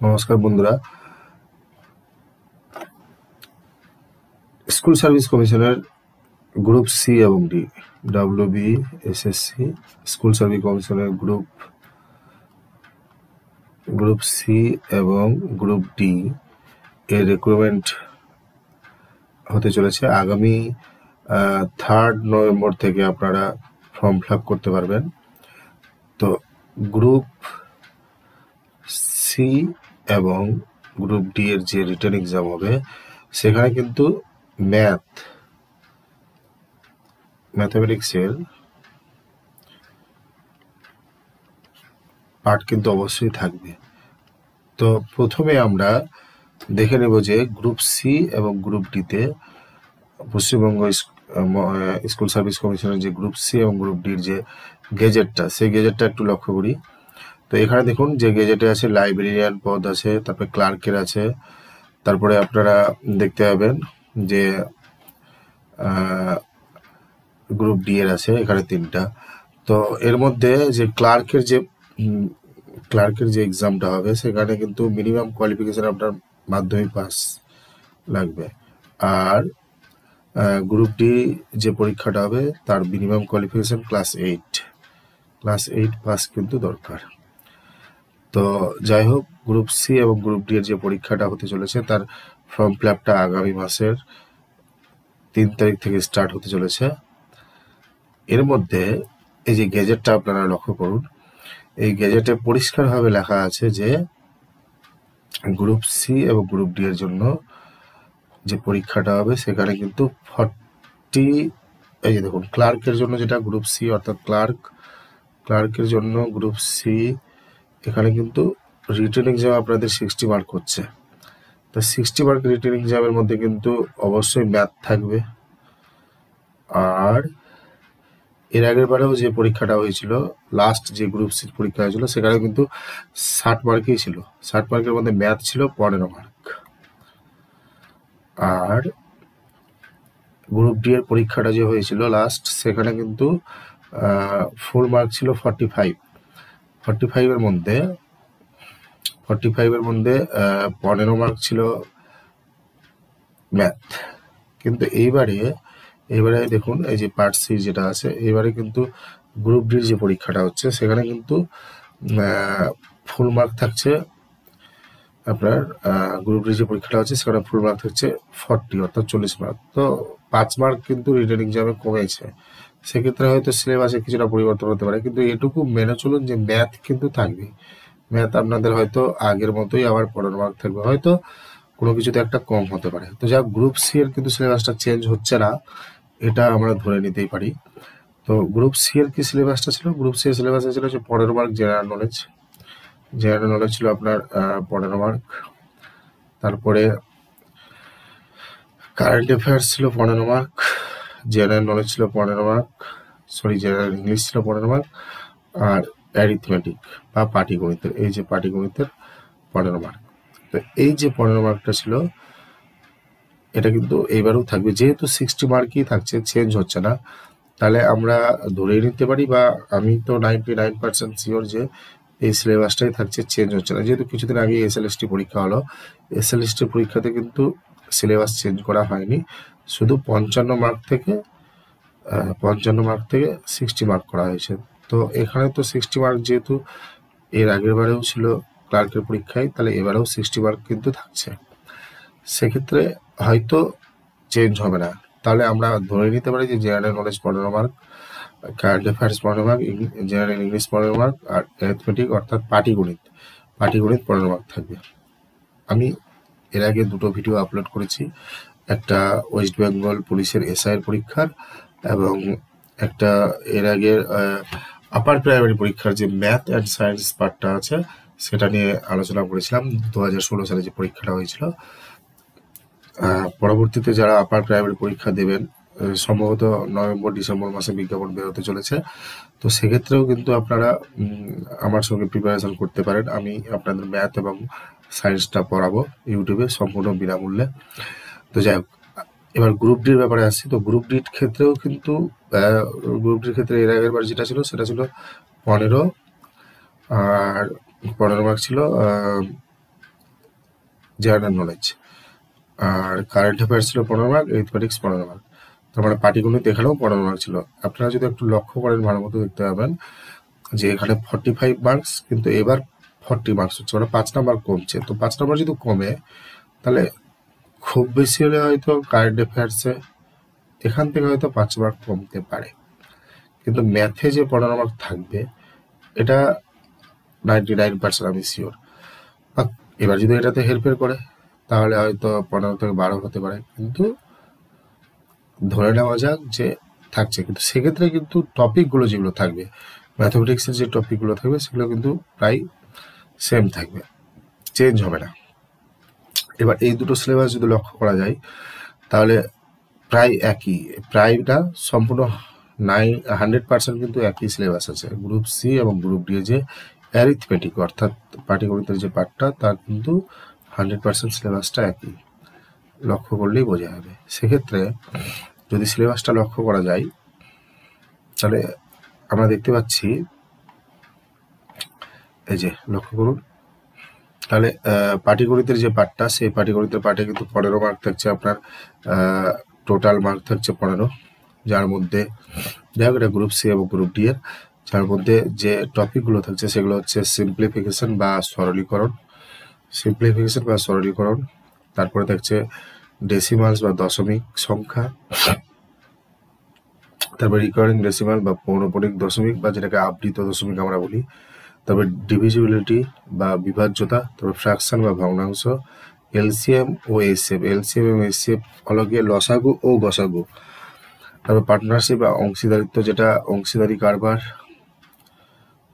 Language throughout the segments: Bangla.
নমস্কার বন্ধুরা, স্কুল সার্ভিস কমিশনের গ্রুপ সি এবং D, WB, SSC, school service কমিশনের গ্রুপ সি এবং গ্রুপ ডি এর রিক্রুটমেন্ট হতে চলেছে। আগামী 3 নভেম্বর থেকে আপনারা ফর্ম ফিল আপ করতে পারবেন। তো গ্রুপ সি এবং গ্রুপ ডি এর যে রিটেন এক্সাম হবে সেখানে কিন্তু ম্যাথমেটিক্সের পার্ট কিন্তু অবশ্যই থাকবে। তো প্রথমে আমরা দেখে নেব যে গ্রুপ সি এবং গ্রুপ ডিতে পশ্চিমবঙ্গ স্কুল সার্ভিস কমিশনের যে গ্রুপ সি এবং গ্রুপ ডির যে গেজেটটা, সেই গেজেটটা একটু লক্ষ্য করি। তো এখানে দেখুন যে গেজেটে আছে লাইব্রেরিয়ান পদ আছে, তারপরে ক্লার্কের আছে, তারপরে আপনারা দেখতে পাবেন যে গ্রুপ ডি এর আছে এখানে 3টা। তো এর মধ্যে যে ক্লার্কের যে এক্সামটা হবে সেখানে কিন্তু মিনিমাম কোয়ালিফিকেশন আপনার মাধ্যমিক পাস লাগবে, আর গ্রুপ ডি যে পরীক্ষাটা হবে তার মিনিমাম কোয়ালিফিকেশন ক্লাস 8 পাস কিন্তু দরকার। তো যাই হোক, গ্রুপ সি এবং গ্রুপ ডি এর যে পরীক্ষাটা হতে চলেছে তার ফর্ম ফিল আপটা আগামী মাসের 3 তারিখ থেকে স্টার্ট হতে চলেছে। এর মধ্যে এই যে গেজেটটা আপনারা লক্ষ্য করুন, এই গেজেটে পরিষ্কারভাবে লেখা আছে যে গ্রুপ সি এবং গ্রুপ ডি এর জন্য যে পরীক্ষাটা হবে সেখানে কিন্তু 40, এই যে দেখুন ক্লার্কের জন্য যেটা গ্রুপ সি অর্থাৎ ক্লার্কের জন্য গ্রুপ সি, এখানে কিন্তু রিটেন এক্সাম আপনাদের 60 মার্ক হচ্ছে। তো 60 মার্ক রিটেন এক্সামের মধ্যে কিন্তু অবশ্যই ম্যাথ থাকবে। আর এর আগের বারেও যে পরীক্ষাটা হয়েছিল, লাস্ট যে গ্রুপ সি পরীক্ষা হয়েছিল, সেখানে কিন্তু 60 মার্কই ছিল। 60 মার্কের মধ্যে ম্যাথ ছিল 15 মার্ক। আর গ্রুপ ডি এর পরীক্ষাটা যে হয়েছিল লাস্ট, সেখানে কিন্তু ফুল মার্ক ছিল 45 এর মধ্যে 15 মার্ক ছিল ম্যাথ। কিন্তু এইবারে দেখুন এই যে পার্ট সি যেটা আছে, এবারে কিন্তু গ্রুপ ডির যে পরীক্ষাটা হচ্ছে সেখানে কিন্তু ফুল মার্ক থাকছে আপনার, গ্রুপ ডির যে পরীক্ষাটা হচ্ছে সেখানে ফুল মার্ক থাকছে 40 অর্থাৎ 40 মার্ক। তো 5 মার্ক কিন্তু রিটেন এক্সামে কমেছে। সেক্ষেত্রে হয়তো সিলেবাসে কিছুটা পরিবর্তন হতে পারে, কিন্তু এটুকু মেনে চলুন যে ম্যাথ কিন্তু থাকবে। ম্যাথ আপনাদের হয়তো আগের মতোই আবার 15 মার্ক থাকবে, হয়তো কোনো কিছুতে একটা কম হতে পারে। তো যা গ্রুপ সি এর কিন্তু সিলেবাসটা চেঞ্জ হচ্ছে না, এটা আমরা ধরে নিতেই পারি। তো গ্রুপ সি এর কি সিলেবাসটা ছিল? গ্রুপ সি এর সিলেবাসটা ছিল যে 15 মার্ক জেনারেল নলেজ ছিল আপনার 15 মার্ক। তারপরে কারেন্ট অ্যাফেয়ার্স ছিল 15 মার্ক, জেনারেল নলেজ ছিল 15 মার্ক, জেনারেল ইংলিশ ছিল 15 মার্ক, আর অ্যারিথমেটিক বা পাটিগণিতের, এই যে পাটিগণিতের 15 মার্ক। তো এই যে 15 মার্কটা ছিল, এটা কিন্তু এইবারও থাকবে। যেহেতু 60 মার্কই থাকছে, চেঞ্জ হচ্ছে না, তাহলে আমরা ধরেই নিতে পারি, বা আমি তো 99% শিওর যে এই সিলেবাসটাই থাকছে, চেঞ্জ হচ্ছে না। যেহেতু কিছুদিন আগে এসএলএসটি পরীক্ষা হলো, এসএলএসটি পরীক্ষাতে কিন্তু সিলেবাস চেঞ্জ করা হয়নি, শুধু 55 মার্ক থেকে 60 মার্ক করা হয়েছে। তো এখানে তো 60 মার্ক যেহেতু এর আগের বারেও ছিল ক্লার্কের পরীক্ষায়, তাহলে এবারেও 60 মার্ক কিন্তু থাকছে। সেক্ষেত্রে হয়তো চেঞ্জ হবে না। তাহলে আমরা ধরে নিতে পারি যে general knowledge 15 mark, current affairs 15 mark, general English 15 mark, আর অ্যারিথমেটিক অর্থাৎ পাটিগণিত 15 মার্ক থাকবে। আমি এর আগে 2টো ভিডিও আপলোড করেছি, একটা ওয়েস্ট বেঙ্গল পুলিশের এসআইয়ের পরীক্ষার, এবং একটা এর আগের আপার প্রাইমারি পরীক্ষার যে ম্যাথ অ্যান্ড সায়েন্স পার্টটা আছে সেটা নিয়ে আলোচনা করেছিলাম। 2016 সালে যে পরীক্ষাটা হয়েছিল, পরবর্তীতে যারা আপার প্রাইমারি পরীক্ষা দেবেন, সম্ভবত নভেম্বর-ডিসেম্বর মাসে বিজ্ঞাপন বেরোতে চলেছে। তো সেক্ষেত্রেও কিন্তু আপনারা আমার সঙ্গে প্রিপারেশন করতে পারেন। আমি আপনাদের ম্যাথ এবং সায়েন্সটা পড়াবো ইউটিউবে সম্পূর্ণ বিনামূল্যে। তো যাই হোক, এবার গ্রুপ ডির ব্যাপারে আসছি। তো গ্রুপ ডির ক্ষেত্রেও কিন্তু গ্রুপ ডির ক্ষেত্রে এর আগের বার যেটা ছিল সেটা ছিল 15, আর 15 মার্ক ছিল জেনারেল নলেজ। আর কারেন্ট অ্যাফেয়ার্স ছিল 15 মার্ক, এরিথমেটিক্স 15 মার্ক। তার মানে পাটিগণিত এখানেও 15 মার্ক ছিল। আপনারা যদি একটু লক্ষ্য করেন ভালো মতো দেখতে পাবেন যে এখানে 45 মার্কস, কিন্তু এবার 40 মার্কস হচ্ছে, মানে 5 নাম্বার কমছে। তো 5 নাম্বার যদি কমে তাহলে খুব বেশি হলে হয়তো কারেন্ট অ্যাফেয়ার্সে এখান থেকে হয়তো 5 মার্ক কমতে পারে, কিন্তু ম্যাথে যে 15 মার্ক থাকবে এটা 99% আমি শিওর। এবার যদি এটাতে হেরফের করে তাহলে হয়তো 15 থেকে 12 হতে পারে, কিন্তু ধরে নেওয়া যাক যে থাকছে। কিন্তু সেক্ষেত্রে কিন্তু টপিকগুলো যেগুলো থাকবে, ম্যাথমেটিক্সের যে টপিকগুলো থাকবে সেগুলো কিন্তু প্রায় সেম থাকবে, চেঞ্জ হবে না। এবার এই দুটো সিলেবাস যদি লক্ষ্য করা যায় তাহলে প্রায় একই, প্রায়টা সম্পূর্ণ 100% কিন্তু একই সিলেবাস আছে। গ্রুপ সি এবং গ্রুপ ডি যে অ্যারিথমেটিক অর্থাৎ পাটিগণিতের যে পার্টটা তার কিন্তু 100% সিলেবাসটা একই, লক্ষ্য করলেই বোঝা যাবে। সেক্ষেত্রে যদি সিলেবাসটা লক্ষ্য করা যায় তাহলে আমরা দেখতে পাচ্ছি, এই যে লক্ষ্য করুন, তাহলে পাটিগণিতের যে পার্টটা সেই পাটিগণিতের পার্টে কিন্তু 15 মার্ক থাকছে আপনার, টোটাল মার্ক থাকছে 15, যার মধ্যে যাই হোক এটা গ্রুপ সি এবং গ্রুপ ডি এর, যার মধ্যে যে টপিকগুলো থাকছে সেগুলো হচ্ছে সিম্পলিফিকেশন বা সরলীকরণ, তারপরে থাকছে ডেসিমালস বা দশমিক সংখ্যা, তারপরে রিকারিং ডেসিমাল বা পৌনঃপুনিক দশমিক বা যেটাকে আবৃত দশমিক আমরা বলি, তারপরে ডিভিজিবিলিটি বা বিভাজ্যতা, তারপরে ফ্র্যাকশন বা ভগ্নাংশ, এলসিএম ও এসএফ, এলসিএম এবং এসএফ হলো গিয়ে লসাগু ও গসাগু, তারপর পার্টনারশিপ বা অংশীদারিত্ব যেটা অংশীদারি কারবার,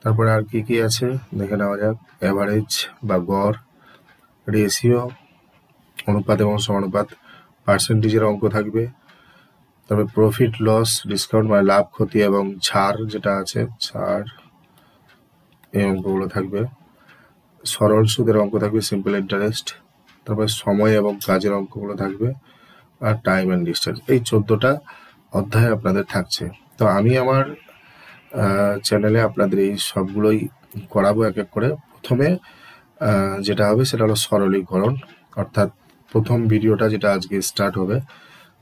তারপরে আর কি কি আছে দেখে নেওয়া যাক। অ্যাভারেজ বা গড়, রেশিও অনুপাত এবং সমানুপাত, পার্সেন্টেজের অঙ্ক থাকবে, তারপরে প্রফিট লস ডিসকাউন্ট মানে লাভ ক্ষতি এবং ছাড় যেটা আছে ছাড়, এই অঙ্কগুলো থাকবে। সরল সুদের অঙ্ক থাকবে সিম্পল ইন্টারেস্ট, তারপরে সময় এবং কাজের অঙ্কগুলো থাকবে, আর টাইম অ্যান্ড ডিস্টেন্স। এই 14টা অধ্যায় আপনাদের থাকছে। তো আমি আমার চ্যানেলে আপনাদের এই সবগুলোই করাবো এক এক করে। প্রথমে যেটা হবে সেটা হলো সরলীকরণ, অর্থাৎ প্রথম ভিডিওটা যেটা আজকে স্টার্ট হবে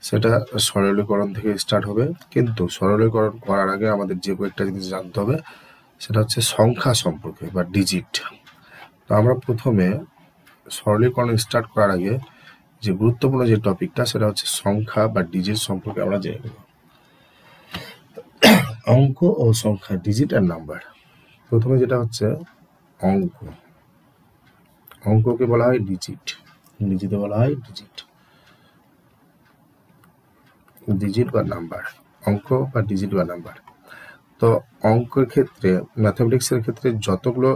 সেটা সরলীকরণ থেকে স্টার্ট হবে। কিন্তু সরলীকরণ করার আগে আমাদের যে কয়েকটা জিনিস জানতে হবে সেটা হচ্ছে সংখ্যা সম্পর্কে বা ডিজিট। তো আমরা প্রথমে সরলীকরণ স্টার্ট করার আগে যে গুরুত্বপূর্ণ যে টপিকটা সেটা হচ্ছে সংখ্যা বা ডিজিট সম্পর্কে আমরা জেনে নেব। অঙ্ক ও সংখ্যা, ডিজিট আর নাম্বার। প্রথমে যেটা হচ্ছে অঙ্ক, অঙ্ককে বলা হয় ডিজিট, ইংরেজিতে বলা হয় ডিজিট, ডিজিট বা নাম্বার, অঙ্ক বা ডিজিট বা নাম্বার। তো অঙ্কের ক্ষেত্রে ম্যাথমেটিক্সের ক্ষেত্রে যতগুলো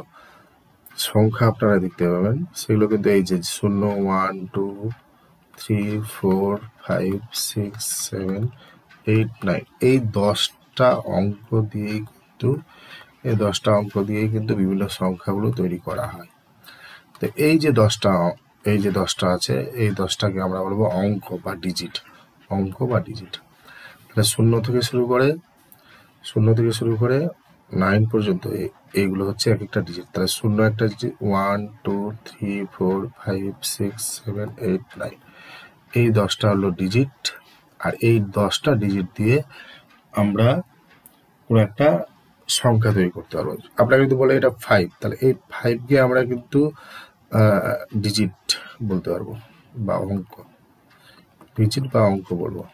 সংখ্যা আপনারা দেখতে পাবেন সেগুলো কিন্তু এই যে 0, 1, 2, 3, 4, 5, 6, 7, 8, 9 এই 10টা অঙ্ক দিয়েই কিন্তু বিভিন্ন সংখ্যাগুলো তৈরি করা হয়। তো এই যে 10টা আছে, এই 10টাকে আমরা বলবো অঙ্ক বা ডিজিট, অঙ্ক বা ডিজিট। তাহলে 0 থেকে শুরু করে 9 পর্যন্ত এইগুলো হচ্ছে এক একটা ডিজিট। তাহলে 0 একটা ডিজিট, 1, 2, 3, 4, 5, 6, 7, 8, 9 এই 10টা হলো ডিজিট। আর এই 10টা ডিজিট দিয়ে আমরা কোনো একটা সংখ্যা তৈরি করতে পারবো। আপনারা কিন্তু বলে এটা 5, তাহলে এই 5কে আমরা কিন্তু ডিজিট বলতে পারবো বা অঙ্ক, ডিজিট বা অঙ্ক বলবো।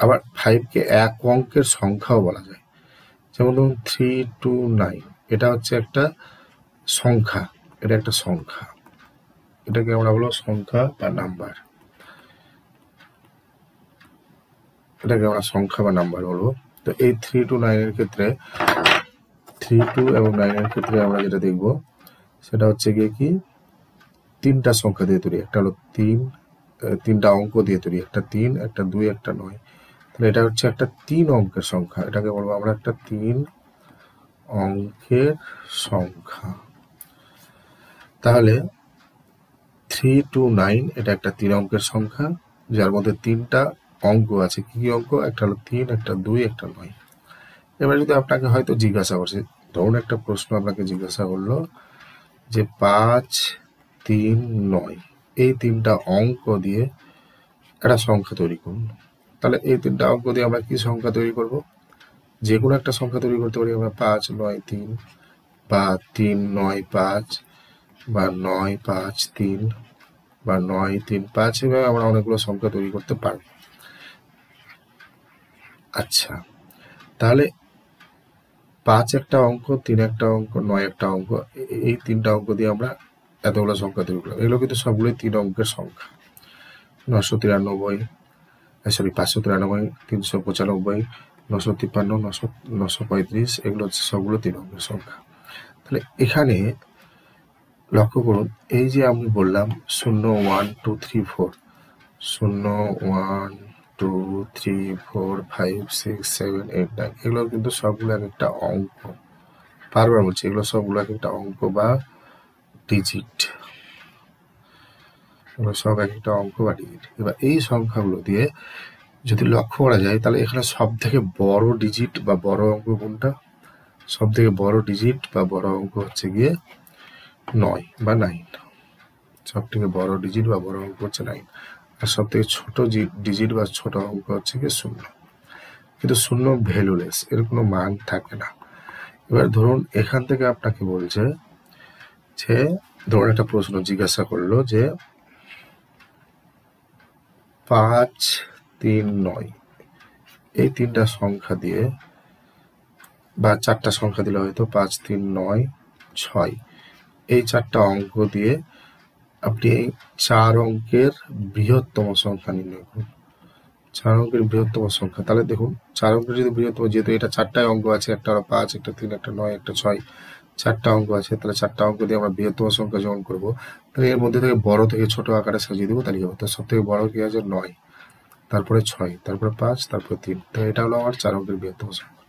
আবার 5কে এক অঙ্কের সংখ্যাও বলা যায়, যেমন ধরুন 3 to 9 এটা হচ্ছে একটা সংখ্যা, এটা একটা সংখ্যা, এটাকে আমরা বলবো সংখ্যা বা নাম্বার, এটাকে আমরা সংখ্যা বা নাম্বার বলবো। তো এই 3 to 9 এর ক্ষেত্রে 3, 2 এবং 9 এর ক্ষেত্রে আমরা যেটা দেখবো সেটা হচ্ছে গিয়ে কি 3টা সংখ্যা দিয়ে তৈরি, একটা হলো 3টা অঙ্ক দিয়ে তৈরি, একটা 3, একটা 2, একটা 9। তাহলে এটা হচ্ছে একটা 3 অঙ্কের সংখ্যা, এটাকে বলবো আমরা একটা 3 অঙ্কের সংখ্যা। তাহলে 3 to 9 এটা একটা 3 অঙ্কের সংখ্যা যার মধ্যে 3টা অঙ্ক আছে। কি কি অঙ্ক? একটা হলো 3, একটা 2, একটা 9। এবার যদি আপনাকে হয়তো জিজ্ঞাসা করছে, ধরুন একটা প্রশ্ন আপনাকে জিজ্ঞাসা করলো যে 5 3, 9 এই তিনটা অঙ্ক দিয়ে একটা সংখ্যা তৈরি করুন। তাহলে এই তিনটা অঙ্ক দিয়ে আমরা কি সংখ্যা তৈরি করব? যে কোনো একটা সংখ্যা তৈরি করতে পারি আমরা 5, 9, 3 বা 3, 9, 5 বা 9, 5, 3 বা 9, 3, 5 এভাবে আমরা অনেকগুলো সংখ্যা তৈরি করতে পারব। আচ্ছা, তাহলে 5 একটা অঙ্ক, 3 একটা অঙ্ক, 9 একটা অঙ্ক, এই তিনটা অঙ্ক দিয়ে আমরা এতগুলো সংখ্যা তৈরি করলাম। এগুলো কিন্তু সবগুলোই 3 অঙ্কের সংখ্যা। 993, 593, 395, 953, 935 এগুলো হচ্ছে সবগুলো 3 অঙ্কের সংখ্যা। তাহলে এখানে লক্ষ্য করুন, এই যে আমি বললাম 0, 1, 2, 3, 4, 0, 1, 2, 3, 4, 5, 6, 7, 8, 9 এগুলো কিন্তু সবগুলো এক একটা অঙ্ক। বারবার বলছি, এগুলো সবগুলো এক একটা অঙ্ক বা ডিজিট। এগুলো সব এক একটা অঙ্ক বা ডিজিট। এবার এই সংখ্যাগুলো দিয়ে যদি লক্ষ্য করা যায়, তাহলে এখানে সব থেকে বড় ডিজিট বা বড় অঙ্ক কোনটা? সব থেকে বড় ডিজিট বা বড় অঙ্ক হচ্ছে গিয়ে 9 বা 9। সব থেকে বড় ডিজিট বা বড় অঙ্ক হচ্ছে 9। আর সব থেকে ছোট ডিজিট বা ছোট অঙ্ক হচ্ছে গিয়ে 0। কিন্তু 0 ভ্যালুলেস, এর কোনো মান থাকে না। এবার ধরুন এখান থেকে আপনাকে বলছে যে, ধরুন একটা প্রশ্ন জিজ্ঞাসা করলো যে 5, 3, 9 এই তিনটা সংখ্যা দিয়ে, বা চারটা সংখ্যা দিলে হয়তো 5, 3, 9, 6 এই চারটা অঙ্ক দিয়ে আপনি এই 4 অঙ্কের বৃহত্তম সংখ্যা নির্ণয় করুন। 4 অঙ্কের বৃহত্তম সংখ্যা, তাহলে দেখুন 4 অঙ্কের যদি বৃহত্তম, যেহেতু এটা 4টায় অঙ্ক আছে, একটা 5, একটা 3, একটা 9, একটা 6, 4টা অঙ্ক আছে, তাহলে 4টা অঙ্ক দিয়ে আমরা বৃহত্তম সংখ্যা যখন করবো, তাহলে এর মধ্যে থেকে বড় থেকে ছোট আকারে সাজিয়ে দেবো তালিকা। তো সব থেকে বড় কি আছে? 9, তারপরে 6, তারপরে 5, তারপরে 3। তো এটা হলো আমার 4 অঙ্কের বৃহত্তম সংখ্যা।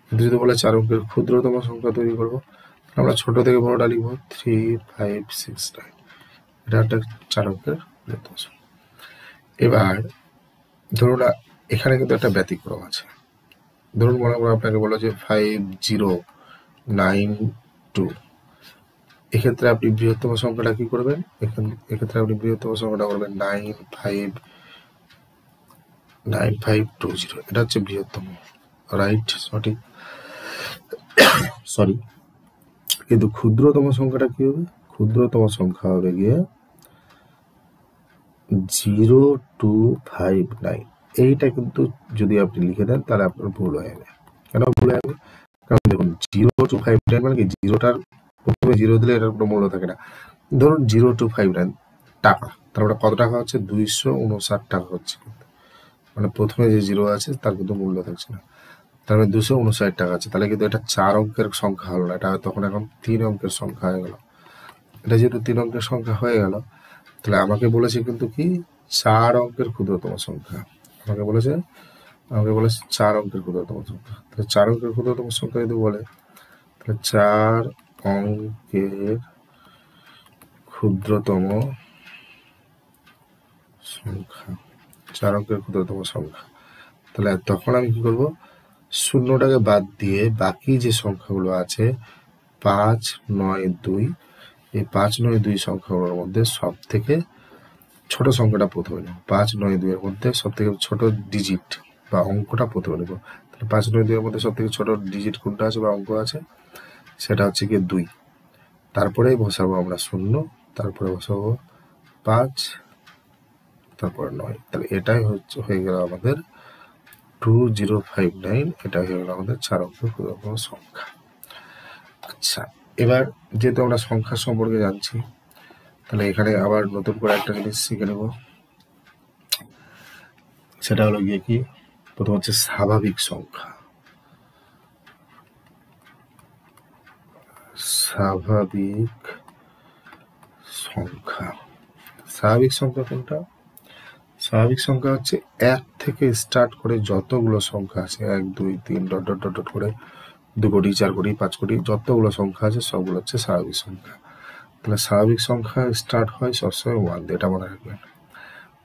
কিন্তু যদি বলে 4 অঙ্কের ক্ষুদ্রতম সংখ্যা তৈরি করবো, আমরা ছোট থেকে বড়টা লিখবো 3, 5, 6, 9। এটা একটা 4 অঙ্কের বৃহত্তম সংখ্যা। এবার ধরুন এখানে কিন্তু একটা ব্যতিক্রম আছে। ধরুন মনে করো আপনাকে বলো যে 5092, এক্ষেত্রে আপনি বৃহত্তম সংখ্যাটা কি করবেন? এক্ষেত্রে আপনি বৃহত্তম সংখ্যাটা করবেন 9520। এটা হচ্ছে বৃহত্তম, রাইট? সঠিক, সরি। কিন্তু ক্ষুদ্রতম সংখ্যাটা কি হবে? ক্ষুদ্রতম সংখ্যা হবে গিয়ে 0259। এইটা কিন্তু যদি আপনি লিখে দেন তাহলে আপনার ভুল হয়ে যাবে। কেন ভুল হয়ে যাবে? কারণ দেখুন 0259 মানে কি, জিরোটার প্রথমে জিরো দিলে এটার কোনো মূল্য থাকে না। ধরুন 0259 টাকা, তারপরে কত টাকা হচ্ছে? 259 টাকা হচ্ছে। মানে প্রথমে যে জিরো আছে তার কিন্তু মূল্য থাকছে না, তারপরে 259 টাকা আছে। তাহলে কিন্তু এটা 4 অঙ্কের সংখ্যা হলো না, এটা তখন এখন 3 অঙ্কের সংখ্যা হয়ে গেল। এটা যেহেতু 3 অঙ্কের সংখ্যা হয়ে গেল, তাহলে আমাকে বলেছে কিন্তু কি 4 অঙ্কের ক্ষুদ্রতম সংখ্যা। আমাকে বলেছে 4 অঙ্কের ক্ষুদ্রতম সংখ্যা। তাহলে 4 অঙ্কের ক্ষুদ্রতম সংখ্যা যদি বলে, তাহলে 4 অঙ্কের ক্ষুদ্রতম সংখ্যা, 4 অঙ্কের ক্ষুদ্রতম সংখ্যা। তাহলে তখন আমি কি করব? শূন্যটাকে বাদ দিয়ে বাকি যে সংখ্যাগুলো আছে 5, 9, 2, এই 5, 9, 2 সংখ্যাগুলোর মধ্যে সব থেকে ছোট সংখ্যাটা প্রথমে নেব। 5, 9, 2 এর মধ্যে সব থেকে ছোট ডিজিট বা অঙ্কটা প্রথমে নেব। তাহলে 5, 9, 2 এর মধ্যে সব থেকে ছোট ডিজিট কোনটা আছে বা অঙ্ক আছে? সেটা হচ্ছে গিয়ে 2। তারপরেই বসাবো আমরা 0, তারপরে বসাবো 5, তারপরে 9। তাহলে এটাই হয়ে গেল আমাদের 2059। এটা হয়ে গেল আমাদের 4 অঙ্কের ক্ষুদ্রতম সংখ্যা। আচ্ছা, এবার যেহেতু আমরা সংখ্যা সম্পর্কে জানছি, তাহলে এখানে আবার নতুন করে একটা জিনিস শিখে নেব। সেটা হলো গিয়ে কি, প্রথম হচ্ছে স্বাভাবিক সংখ্যা। স্বাভাবিক সংখ্যা, স্বাভাবিক সংখ্যা কোনটা? স্বাভাবিক সংখ্যা হচ্ছে 1 থেকে স্টার্ট করে যতগুলো সংখ্যা আছে, 1, 2, 3 ডট ডট ডট ডট করে 2 কোটি, 4 কোটি, 5 কোটি যতগুলো সংখ্যা আছে সবগুলো হচ্ছে স্বাভাবিক সংখ্যা। তাহলে স্বাভাবিক সংখ্যা স্টার্ট হয় সবসময় 1 দিয়ে, এটা মনে রাখবেন।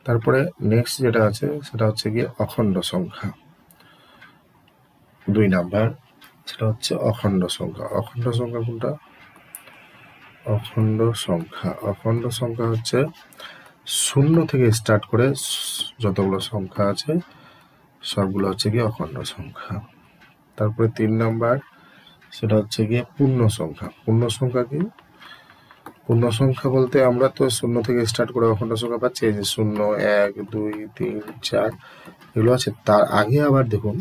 তারপরে নেক্সট যেটা আছে সেটা হচ্ছে গিয়ে অখণ্ড সংখ্যা। 2 নাম্বার, সেটা হচ্ছে অখণ্ড সংখ্যা। অখণ্ড সংখ্যা কোনটা? অখণ্ড সংখ্যা। অখণ্ড সংখ্যা হচ্ছে শূন্য থেকে স্টার্ট করে যতগুলো সংখ্যা আছে সবগুলো হচ্ছে গিয়ে অখণ্ড সংখ্যা। তারপরে 3 নাম্বার, সেটা হচ্ছে গিয়ে পূর্ণ সংখ্যা। পূর্ণ সংখ্যা কি? পূর্ণ সংখ্যা বলতে আমরা তো শূন্য থেকে স্টার্ট করে অখণ্ড সংখ্যা পাচ্ছি, এই যে 0, 1, 2, 3, 4 এগুলো আছে। তার আগে আবার দেখুন,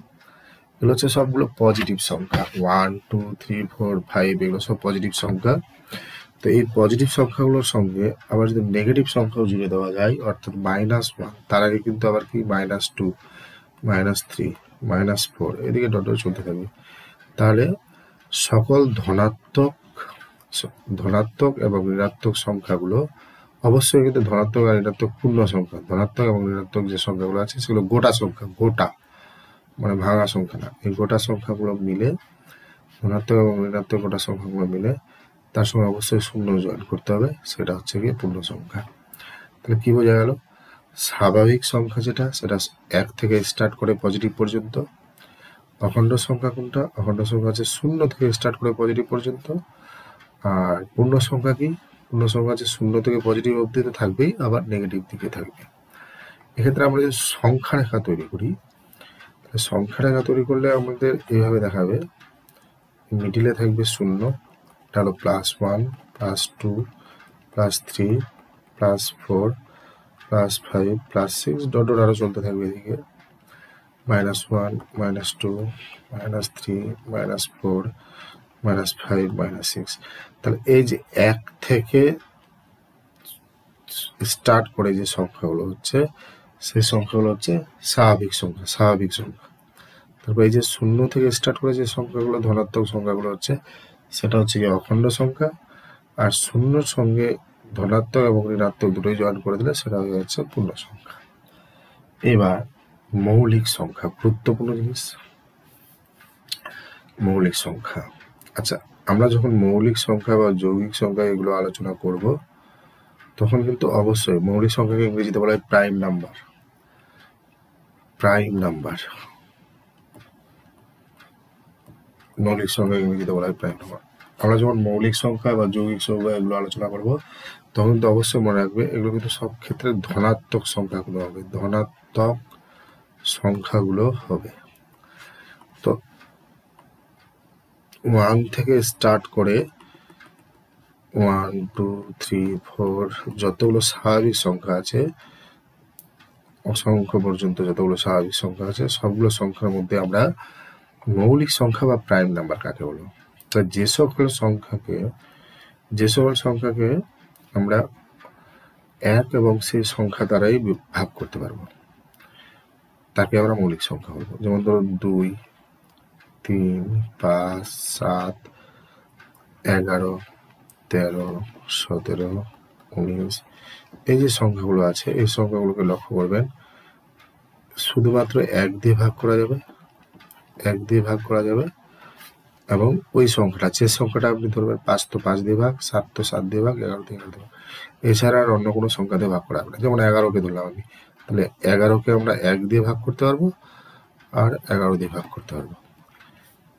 এগুলো হচ্ছে সবগুলো পজিটিভ সংখ্যা, 1, 2, 3, 4, 5 এগুলো সব পজিটিভ সংখ্যা। তো এই পজিটিভ সংখ্যাগুলোর সঙ্গে আবার যদি নেগেটিভ সংখ্যাও জুড়ে দেওয়া যায়, অর্থাৎ -1, তার আগে কিন্তু আবার কি -2, -3, -4 এদিকে ডট চলতে থাকবে। তাহলে সকল ধনাত্মক এবং ঋণাত্মক সংখ্যাগুলো, অবশ্যই কিন্তু ধনাত্মক আর ঋণাত্মক পূর্ণ সংখ্যা, ধনাত্মক এবং ঋণাত্মক যে সংখ্যাগুলো আছে সেগুলো গোটা সংখ্যা, গোটা মানে ভাঙা সংখ্যা না, এই গোটা সংখ্যাগুলো মিলে, ধনাত্মক এবং ঋণাত্মক গোটা সংখ্যাগুলো মিলে তার সঙ্গে অবশ্যই শূন্য জয়েন করতে হবে, সেটা হচ্ছে গিয়ে পূর্ণ সংখ্যা। তাহলে কি বোঝা গেল? স্বাভাবিক সংখ্যা যেটা, সেটা 1 থেকে স্টার্ট করে পজিটিভ পর্যন্ত। অখণ্ড সংখ্যা কোনটা? অখণ্ড সংখ্যা হচ্ছে 0 থেকে স্টার্ট করে পজিটিভ পর্যন্ত। আর পূর্ণ সংখ্যা কি? পূর্ণ সংখ্যা হচ্ছে 0 থেকে পজিটিভ অবধি তো থাকবেই, আবার নেগেটিভ দিকে থাকবে। এক্ষেত্রে আমরা যদি সংখ্যা রেখা তৈরি করি, সংখ্যা রেখা তৈরি করলে আমাদের এইভাবে দেখাবে, মিডিলে থাকবে 0, এটা হলো +1, +2, +3, +4, +5, +6 ডট ডট আরো চলতে থাকবে এদিকে, -1, -2, -3, -4, -5, -6। তাহলে এই যে 1 থেকে স্টার্ট করে যে সংখ্যাগুলো হচ্ছে, সেই সংখ্যাগুলো হচ্ছে স্বাভাবিক সংখ্যা, স্বাভাবিক সংখ্যা। তারপর এই যে 0 থেকে স্টার্ট করে যে সংখ্যাগুলো, ধনাত্মক সংখ্যাগুলো হচ্ছে, সেটা হচ্ছে কি অখণ্ড সংখ্যা। আর 0-র সঙ্গে ধনাত্মক এবং ঋণাত্মক দুটোই জয়েন করে দিলে সেটা হয়ে যাচ্ছে পূর্ণ সংখ্যা। এবার মৌলিক সংখ্যা, গুরুত্বপূর্ণ জিনিস, মৌলিক সংখ্যা। আচ্ছা, আমরা যখন মৌলিক সংখ্যা বা যৌগিক সংখ্যা এগুলো আলোচনা করব, তখন কিন্তু অবশ্যই মৌলিক সংখ্যাকে ইংরেজিতে বলা হয় প্রাইম নাম্বার। প্রাইম নাম্বার, মৌলিক সংখ্যা ইংরেজিতে বলা হয় প্রাইম নাম্বার। আমরা যখন মৌলিক সংখ্যা বা যৌগিক সংখ্যা এগুলো আলোচনা করব, তখন কিন্তু অবশ্যই মনে রাখবে এগুলো কিন্তু সব ক্ষেত্রে ধনাত্মক সংখ্যাগুলো হবে, ধনাত্মক সংখ্যাগুলো হবে। তো 1 থেকে স্টার্ট করে 1, 2, 3, 4 যতগুলো স্বাভাবিক সংখ্যা আছে, অসংখ্য পর্যন্ত যতগুলো স্বাভাবিক সংখ্যা আছে, সবগুলো সংখ্যার মধ্যে আমরা মৌলিক সংখ্যা বা প্রাইম নাম্বার কাকে বলবো? তো যে সকল সংখ্যাকে আমরা 1 এবং সেই সংখ্যা দ্বারাই ভাগ করতে পারবো, তাকে আমরা মৌলিক সংখ্যা বলবো। যেমন ধরুন 2, 3, 5, 7, 11, 13, 17, 19 এই যে সংখ্যাগুলো আছে, এই সংখ্যাগুলোকে লক্ষ্য করবেন, শুধুমাত্র 1 দিয়ে ভাগ করা যাবে, 1 দিয়ে ভাগ করা যাবে, এবং ওই সংখ্যাটা, যে সংখ্যাটা আপনি ধরবেন 5 তো 5 দিয়ে ভাগ, 7 তো 7 দিয়ে ভাগ, 11 দিয়ে 11 দিয়ে ভাগ, এছাড়া আর অন্য কোনো সংখ্যা দিয়ে ভাগ করা যাবে না। যেমন 11কে ধরলাম আমি, তাহলে 11কে আমরা 1 দিয়ে ভাগ করতে পারবো আর 11 দিয়ে ভাগ করতে পারবো।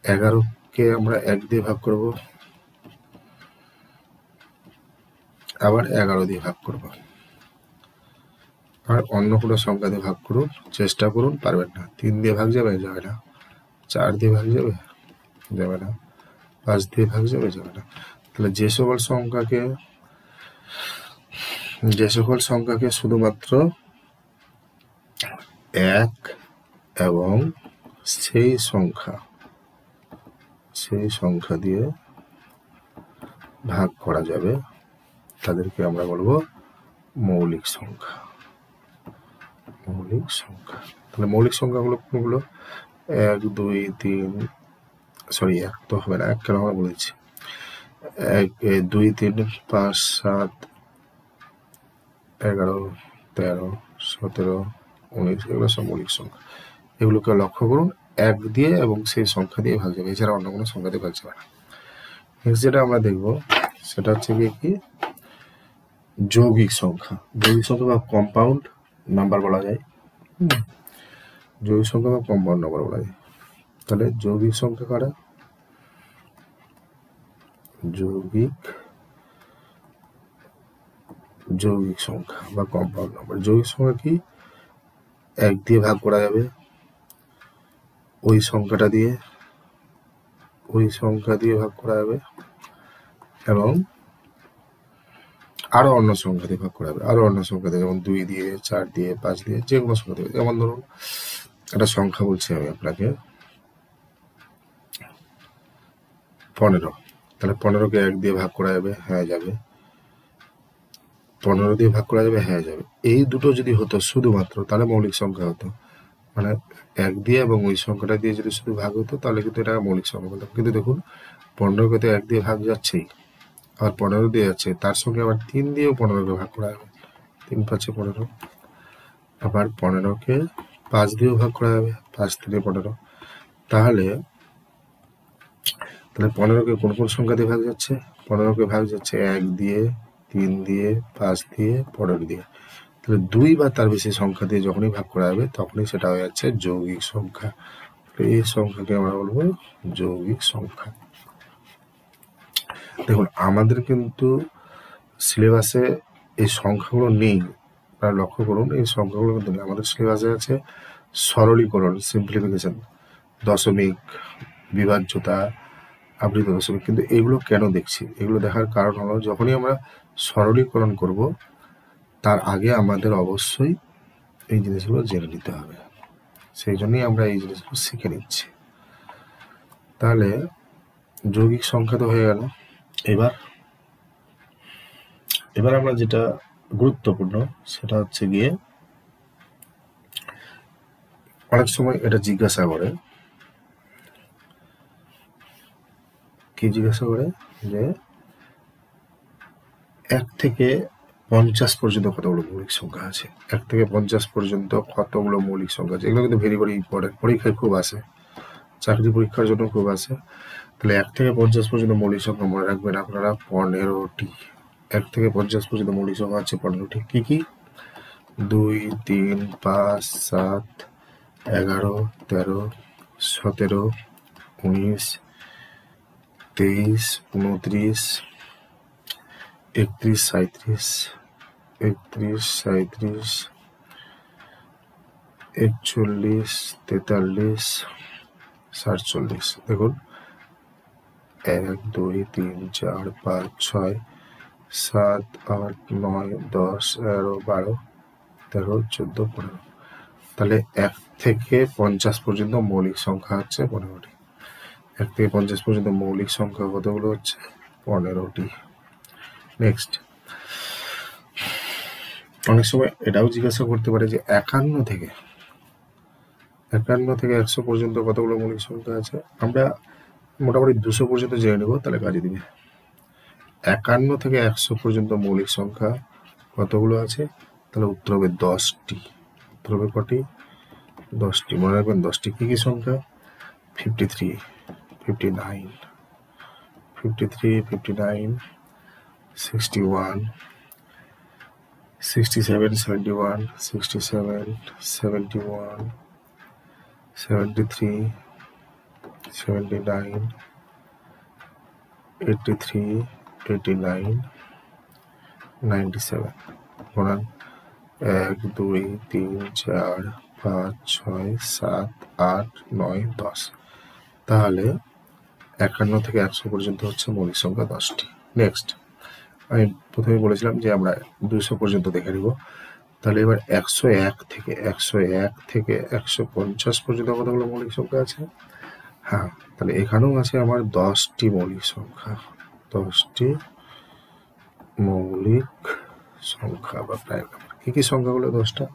11কে আমরা 1 দিয়ে ভাগ করব, আবার 11 দিয়ে ভাগ করব। আর অন্য কোনো সংখ্যা দিয়ে ভাগ করুন, চেষ্টা করুন, পারবেন না। 3 দিয়ে ভাগ যাবে? যাবে না। 4 দিয়ে ভাগ যাবে? যাবে না। 5 দিয়ে ভাগ যাবে? যাবে না। তাহলে যে সকল সংখ্যাকে শুধুমাত্র 1 এবং সেই সংখ্যা দিয়ে ভাগ করা যাবে, তাদেরকে আমরা বলবো মৌলিক সংখ্যা। মৌলিক সংখ্যা। তাহলে মৌলিক সংখ্যাগুলো কোনগুলো? 1, 2, 3, সরি 1 তো হবে না, 1 কেন আমরা বলেছি, 1, 2, 3, 5, 7, 11, 13, 17, 19 এগুলো সব মৌলিক সংখ্যা। এগুলোকে লক্ষ্য করুন, 1 দিয়ে এবং সেই সংখ্যা দিয়ে ভাগ যাবে, এছাড়া অন্য কোনো সংখ্যা দিয়ে ভাগ যাবে না। নেক্সট যেটা আমরা দেখবো, সেটা হচ্ছে কি যৌগিক সংখ্যা। যৌগিক সংখ্যা বা কম্পাউন্ড নাম্বার বলা যায়। যৌগিক সংখ্যা বা কম্পাউন্ড নাম্বার বলা যায়। তাহলে যৌগিক সংখ্যা কারা? যৌগিক যৌগিক সংখ্যা বা কম্পাউন্ড নাম্বার। যৌগিক সংখ্যা কি? 1 দিয়ে ভাগ করা যাবে, ওই সংখ্যাটা দিয়ে ভাগ করা যাবে, এবং আরো অন্য সংখ্যা দিয়ে ভাগ করা যাবে, আরো অন্য সংখ্যা দিয়ে, যেমন 2 দিয়ে, 4 দিয়ে, 5 দিয়ে, যে কোনো সংখ্যা দিয়ে। যেমন ধরুন একটা সংখ্যা বলছি আমি আপনাকে, 15। তাহলে 15কে 1 দিয়ে ভাগ করা যাবে, হ্যাঁ যাবে। 15 দিয়ে ভাগ করা যাবে, হ্যাঁ যাবে। এই দুটো যদি হতো শুধুমাত্র, তাহলে মৌলিক সংখ্যা হতো। মানে 1 দিয়ে এবং ওই সংখ্যাটা দিয়ে যদি শুধু ভাগ হতো, তাহলে কিন্তু এটা মৌলিক সংখ্যা বলতাম। কিন্তু দেখুন 15কে তো 1 দিয়ে ভাগ যাচ্ছেই, আবার 15 দিয়ে যাচ্ছে, তার সঙ্গে আবার 3 দিয়েও 15কে ভাগ করা যাবে, 3 5 15। আবার 15কে 5 দিয়েও ভাগ করা যাবে, 5 3 15। তাহলে 15কে কোন কোন সংখ্যা দিয়ে ভাগ যাচ্ছে? 15কে ভাগ যাচ্ছে 1 দিয়ে, 3 দিয়ে, 5 দিয়ে, 15 দিয়ে। তাহলে 2 বা তার বেশি সংখ্যা দিয়ে যখনই ভাগ করা যাবে, তখনই সেটা হয়ে যাচ্ছে যৌগিক সংখ্যা। এই সংখ্যাকে আমরা বলবো যৌগিক সংখ্যা। দেখুন আমাদের কিন্তু সিলেবাসে এই সংখ্যাগুলো নেই, আপনারা লক্ষ্য করুন, এই সংখ্যাগুলো কিন্তু নেই। আমাদের সিলেবাসে আছে সরলীকরণ, সিম্পলিফিকেশন, দশমিক, বিভাজ্যতা, আবৃত দশমিক। কিন্তু এগুলো কেন দেখছি? এগুলো দেখার কারণ হলো, যখনই আমরা সরলীকরণ করব, তার আগে আমাদের অবশ্যই এই জিনিসগুলো জেনে নিতে হবে। সেই জন্যই আমরা এই জিনিসগুলো শিখে নিচ্ছি। তাহলে যৌগিক সংখ্যা তো হয়ে গেল। এবার আমরা যেটা গুরুত্বপূর্ণ, সেটা হচ্ছে গিয়ে, অনেক সময় এটা জিজ্ঞাসা করে, কি জিজ্ঞাসা করে, যে 1 থেকে 50 পর্যন্ত কতগুলো মৌলিক সংখ্যা আছে? 1 থেকে 50 পর্যন্ত কতগুলো মৌলিক সংখ্যা আছে? এগুলো কিন্তু ভেরি ভেরি ইম্পর্টেন্ট, পরীক্ষায় খুব আসে, চাকরি পরীক্ষার জন্য খুব আসে। তাহলে 1 থেকে 50 পর্যন্ত মৌলিক সংখ্যা মনে রাখবেন আপনারা 15টি। 1 থেকে 50 পর্যন্ত মৌলিক সংখ্যা আছে 15টি। কি কি? 2 3 5 7 11 13 17 19 23 29 31 37 31 37 41 43 47। দেখুন 1 2 3 4 5 6 7 8 9 10 11 12 13 14 15। তাহলে 1 থেকে 50 পর্যন্ত মৌলিক সংখ্যা হচ্ছে 15টি। 1 থেকে 50 পর্যন্ত মৌলিক সংখ্যা কতগুলো হচ্ছে? 15টি। নেক্সট, অনেক সময় এটাও জিজ্ঞাসা করতে পারে যে 51 থেকে 100 পর্যন্ত কতগুলো মৌলিক সংখ্যা আছে? আমরা মোটামুটি 200 পর্যন্ত জেনে নেব, তাহলে কাজে দিবে। 51 থেকে 100 পর্যন্ত মৌলিক সংখ্যা কতগুলো আছে? তাহলে উত্তর হবে 10টি। উত্তর হবে কটি? 10টি। মনে রাখবেন 10টি। কি কি সংখ্যা? 53 59 53 59 61 67 71 67 71 73 79 83 89 97। বলেন 1 2 3 4 5 6 7 8 9 10। তাহলে 51 থেকে 100 পর্যন্ত হচ্ছে মৌলিক সংখ্যা 10টি। নেক্সট, আমি প্রথমে বলেছিলাম যে আমরা 200 পর্যন্ত দেখে নিব। তাহলে এবার 101 থেকে 150 পর্যন্ত কতগুলো মৌলিক সংখ্যা আছে? হ্যাঁ, তাহলে এখানেও আছে আমার 10টি মৌলিক সংখ্যা। 10টি মৌলিক সংখ্যা বা প্রাইম নাম্বার। কি কি সংখ্যাগুলো 10টা?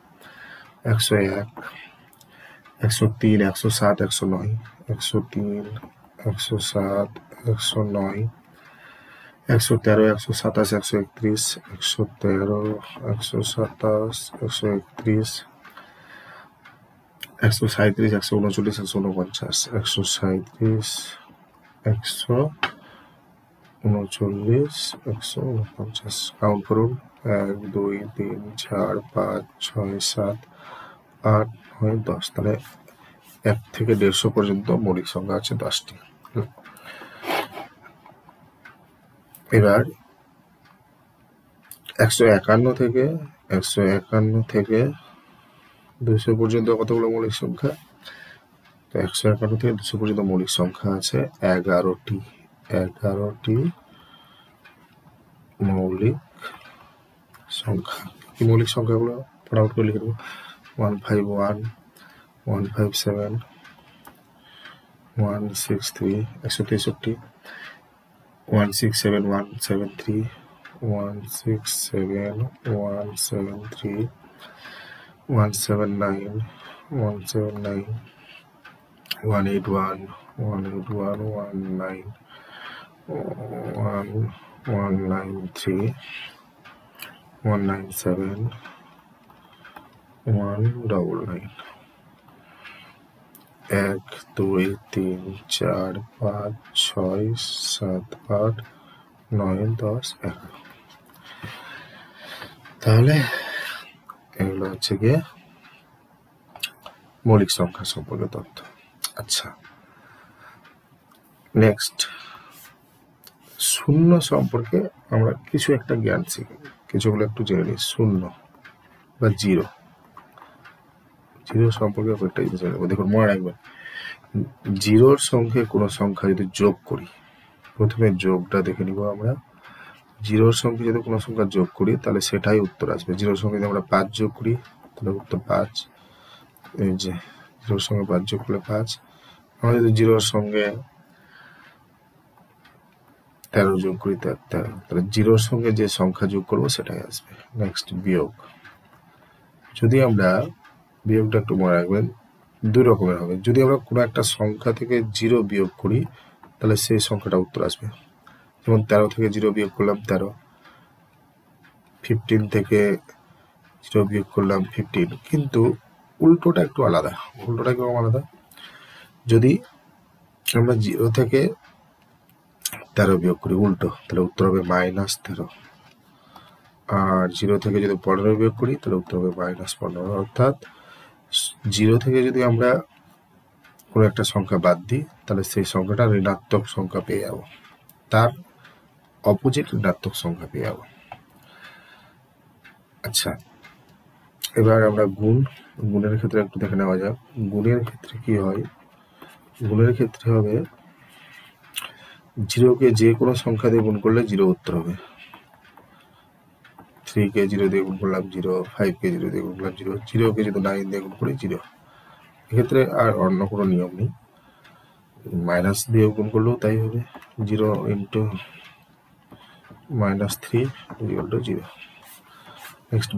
101 103 107 109 103 107 109 113 127 131 113 127 131 137 139 149 137 139 149। কাউন্ট করুন 1 2 3 4 5 6 7 8 9 10। তাহলে 1 থেকে 150 পর্যন্ত মৌলিক সংখ্যা আছে 10টি। এবার 151 থেকে 200 পর্যন্ত কতগুলো মৌলিক সংখ্যা? তো 151 থেকে 200 পর্যন্ত মৌলিক সংখ্যা আছে 11টি মৌলিক সংখ্যা। কি মৌলিক সংখ্যাগুলো ফটাফট করে লিখে দেবো। 151, 157, 163, 163, 167, 173, 167, 173, 179, 179, 181, 181, 193, 197, 199। 1, 2, 3, 4, 5, 6, 7, 8, 9, 10, 11। তাহলে এগুলো হচ্ছে গিয়ে মৌলিক সংখ্যা সম্পর্কে তথ্য। আচ্ছা, নেক্সট, শূন্য সম্পর্কে আমরা কিছু একটা জ্ঞান শিখি, কিছুগুলো একটু জেনে নিই। শূন্য বা জিরো সম্পর্কে একটা জিনিস জেনে নেবো। দেখুন, মনে রাখবেন, জিরোর সঙ্গে কোনো সংখ্যা যদি যোগ করি, প্রথমে যোগটা দেখে নিব আমরা। জিরোর সঙ্গে যদি কোনো সংখ্যা যোগ করি তাহলে সেটাই উত্তর আসবে। জিরোর সঙ্গে যদি আমরা 5 যোগ করি তাহলে উত্তর 5। এই যে জিরোর সঙ্গে 5 যোগ করলে 5। আমরা যদি জিরোর সঙ্গে 13 যোগ করি 13, তাহলে জিরোর সঙ্গে যে সংখ্যা যোগ করবো সেটাই আসবে। নেক্সট, বিয়োগ। যদি আমরা বিয়োগটা একটু মনে রাখবেন, দুই রকমের হবে। যদি আমরা কোনো একটা সংখ্যা থেকে 0 বিয়োগ করি তাহলে সেই সংখ্যাটা উত্তর আসবে। যেমন 13 থেকে 0 বিয়োগ করলাম 13, 15 থেকে 0 বিয়োগ করলাম 15। কিন্তু উল্টোটা একটু আলাদা। উল্টোটা কিরকম আলাদা? যদি আমরা 0 থেকে 13 বিয়োগ করি উল্টো, তাহলে উত্তর হবে -13। আর 0 থেকে যদি 15 বিয়োগ করি তাহলে উত্তর হবে -15। অর্থাৎ 0 থেকে যদি আমরা কোনো একটা সংখ্যা বাদ দিই তাহলে সেই সংখ্যাটা ঋণাত্মক সংখ্যা পেয়ে যাব, তার অপোজিট ঋণাত্মক সংখ্যা পেয়ে যাব। আচ্ছা, এবার আমরা গুণের ক্ষেত্রে একটু দেখে নেওয়া যাক। গুণের ক্ষেত্রে কি হয়? গুণের ক্ষেত্রে হবে 0কে যে কোনো সংখ্যা দিয়ে গুণ করলে 0 উত্তর হবে। 3কে 0 দিয়ে গুণ করলাম 0, 5কে 0 দিয়ে গুণ করলাম 0, 0কে যদি 9 দিয়ে গুণ করি 0। এক্ষেত্রে আর অন্য কোনো নিয়ম নেই, মাইনাস দিয়ে গুণ করলেও তাই হবে। 0 ইন্টু -3 ইকুয়াল টু 0। নেক্সট,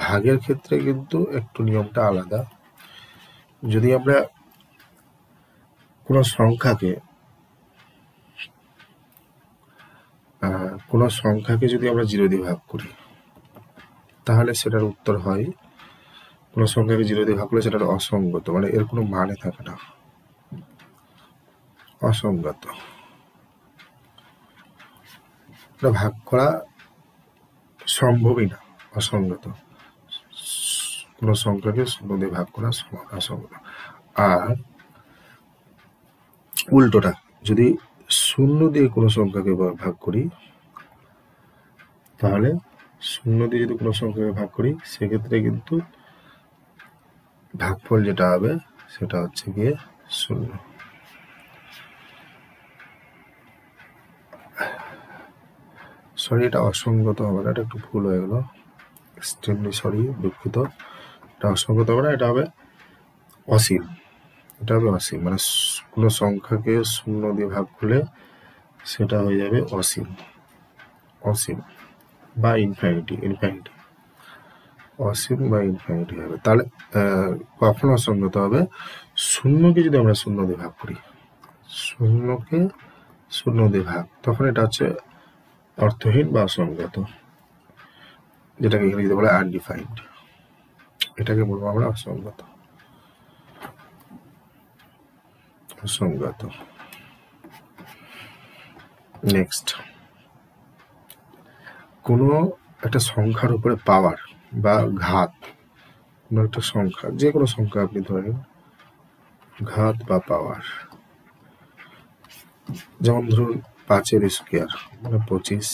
ভাগের ক্ষেত্রে কিন্তু একটু নিয়মটা আলাদা। যদি আমরা কোনো সংখ্যাকে যদি আমরা 0 দিয়ে ভাগ করি তাহলে সেটার উত্তর হয়, কোনো সংখ্যাকে 0 দিয়ে ভাগ করলে সেটার অসঙ্গত, মানে এর কোনো মানে থাকে না, অসঙ্গত। এটা ভাগ করা সম্ভবই না, অসঙ্গত। কোনো সংখ্যাকে 0 দিয়ে ভাগ করা অসঙ্গত। আর উল্টোটা, যদি 0 দিয়ে কোনো সংখ্যাকে ভাগ করি তাহলে 0 দিয়ে যদি কোনো সংখ্যাকে ভাগ করি সেক্ষেত্রে কিন্তু ভাগফল যেটা হবে সেটা হচ্ছে গিয়ে 0। সরি, এটা অসঙ্গত হবে না, এটা একটু ভুল হয়ে গেল, এক্সট্রিমলি সরি, দুঃখিত। এটা অসঙ্গত হবে না, এটা হবে অসীম। এটা হবে অসীম, মানে কোনো সংখ্যাকে 0 দিয়ে ভাগ করলে সেটা হয়ে যাবে অসীম, অসীম বা ইনফিনিটি। অসীম বা ইনফিনিটি হবে। তাহলে কখন অসঙ্গত হবে? 0কে যদি আমরা 0 দিয়ে ভাগ করি, 0কে 0 দিয়ে ভাগ, তখন এটা হচ্ছে অর্থহীন বা অসঙ্গত, যেটাকে ইংরেজিতে বলে আনডিফাইন্ড। এটাকে বলবো আমরা অসঙ্গত। নেক্সট, কোনো একটা সংখ্যার উপরে পাওয়ার বা ঘাত, কোনো একটা সংখ্যা, যে কোনো সংখ্যা আপনি ধরেন, ঘাত বা পাওয়ার। যেমন ধরুন 5-এর স্কোয়ার মানে 25,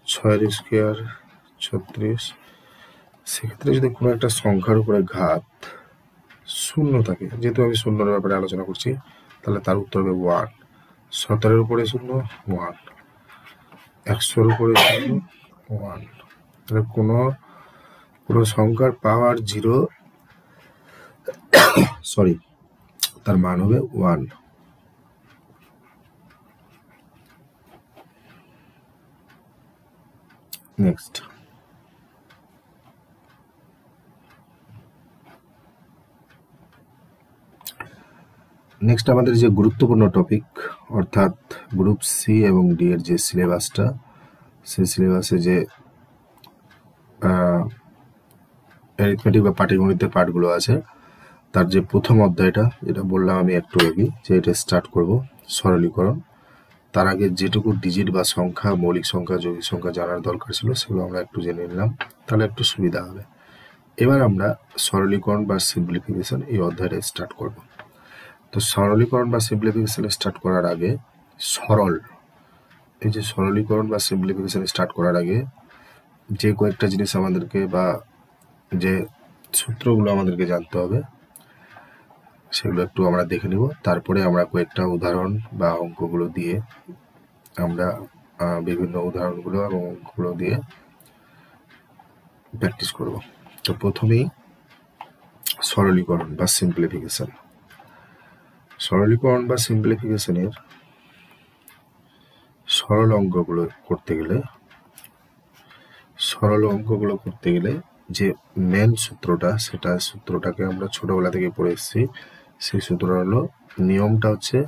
6-এর স্কোয়ার 36। সেক্ষেত্রে যদি কোনো একটা সংখ্যার উপরে ঘাত শূন্য থাকে, যেহেতু আমি শূন্যের ব্যাপারে আলোচনা করছি, তাহলে তার উত্তর হবে 1। 17-এর উপরে শূন্য 1, 100-র উপরে শূন্য 1। তাহলে কোনো সংখ্যার পাওয়ার 0, সরি, তার মান হবে 1। নেক্সট, আমাদের যে গুরুত্বপূর্ণ টপিক, অর্থাৎ গ্রুপ সি এবং ডি এর যে সিলেবাসটা, সেই সিলেবাসে যে অ্যারিথমেটিক বা পাটিগণিতের পাঠগুলো আছে, তার যে প্রথম অধ্যায়টা, যেটা বললাম আমি একটু আগে, যে এটা স্টার্ট করব সরলীকরণ। তার আগে যেটুকু ডিজিট বা সংখ্যা, মৌলিক সংখ্যা, যৌগিক সংখ্যা জানার দরকার ছিল, সেগুলো আমরা একটু জেনে নিলাম, তাহলে একটু সুবিধা হবে। এবার আমরা সরলীকরণ বা সিম্পলিফিকেশন এই অধ্যায়টা স্টার্ট করব। তো সরলীকরণ বা সিম্পলিফিকেশন স্টার্ট করার আগে এই যে সরলীকরণ বা সিম্পলিফিকেশন স্টার্ট করার আগে যে কয়েকটা জিনিস আমাদেরকে, বা যে সূত্রগুলো আমাদেরকে জানতে হবে, সেগুলো একটু আমরা দেখে নিব। তারপরে আমরা কয়েকটা উদাহরণ বা অঙ্কগুলো দিয়ে, আমরা বিভিন্ন উদাহরণগুলো এবং অঙ্কগুলো দিয়ে প্র্যাকটিস করব। তো প্রথমেই সরলীকরণ বা সিম্পলিফিকেশন। সরলীকরণ বা সিম্পলিফিকেশনের সরল অঙ্কগুলো করতে গেলে যে মেন সূত্রটা, সূত্রটাকে আমরা ছোটবেলা থেকে পড়ে এসেছি। সেই সূত্রটা হলো, নিয়মটা হচ্ছে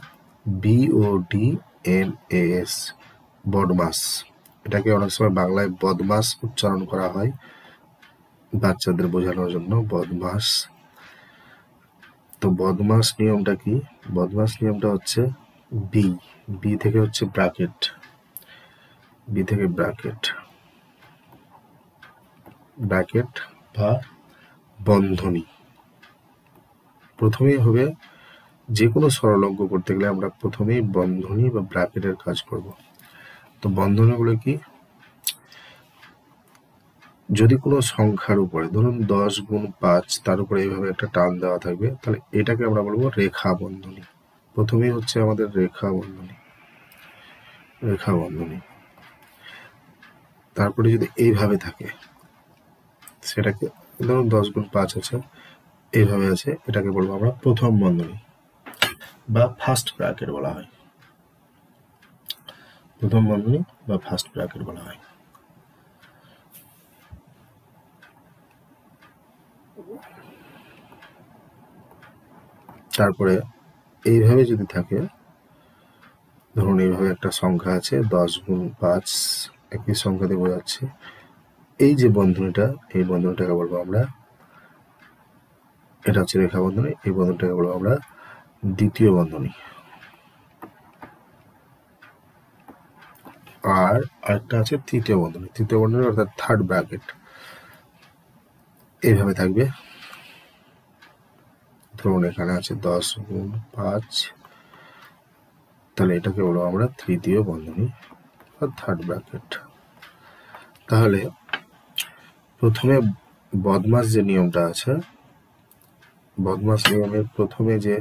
BODMAS, বদমাস। এটাকে অনেক সময় বাংলায় বদমাস উচ্চারণ করা হয় বাচ্চাদের বোঝানোর জন্য, বদমাস। তো বদমাস নিয়মটা কি? বদমাস নিয়মটা হচ্ছে বি থেকে হচ্ছে ব্র্যাকেট, ব্র্যাকেট বা বন্ধনী। প্রথমেই হবে, যে কোনো সরল অঙ্ক করতে গেলে আমরা প্রথমেই বন্ধনী বা ব্র্যাকেটের কাজ করব। তো বন্ধনীগুলো কি? যদি কোনো সংখ্যার উপরে, ধরুন 10 গুণ 5, তার উপরে এইভাবে একটা টান দেওয়া থাকবে, তাহলে এটাকে আমরা বলবো রেখা বন্ধনী। প্রথমেই হচ্ছে আমাদের রেখা বন্ধনী। তারপরে যদি এইভাবে থাকে, সেটাকে, ধরুন 10 গুণ 5 আছে, এইভাবে আছে, এটাকে বলবো আমরা প্রথম বন্ধনী বা ফার্স্ট ব্র্যাকেট বলা হয়। প্রথম বন্ধনী বা ফার্স্ট ব্র্যাকেট বলা হয়। তারপরে এইভাবে যদি থাকে, ধরুন এইভাবে একটা সংখ্যা আছে, 10 গুণ 5, একই সংখ্যা দিয়ে বোঝাচ্ছে। এই যে বন্ধনীটা, এই বন্ধনীটাকে বলবো আমরা, এটা হচ্ছে রেখা বন্ধনী, এই বন্ধনীটাকে বলবো আমরা দ্বিতীয় বন্ধনী। আর আরেকটা আছে তৃতীয় বন্ধনী, অর্থাৎ থার্ড ব্র্যাকেট। এইভাবে থাকবে, ধরুন এখানে আছে 10 গুণ 5, তাহলে এটাকে বলবো আমরা তৃতীয় বন্ধনী বা থার্ড ব্র্যাকেট। তাহলে প্রথমে বদমাস যে নিয়মটা আছে, বদমাস নিয়মের প্রথমে যে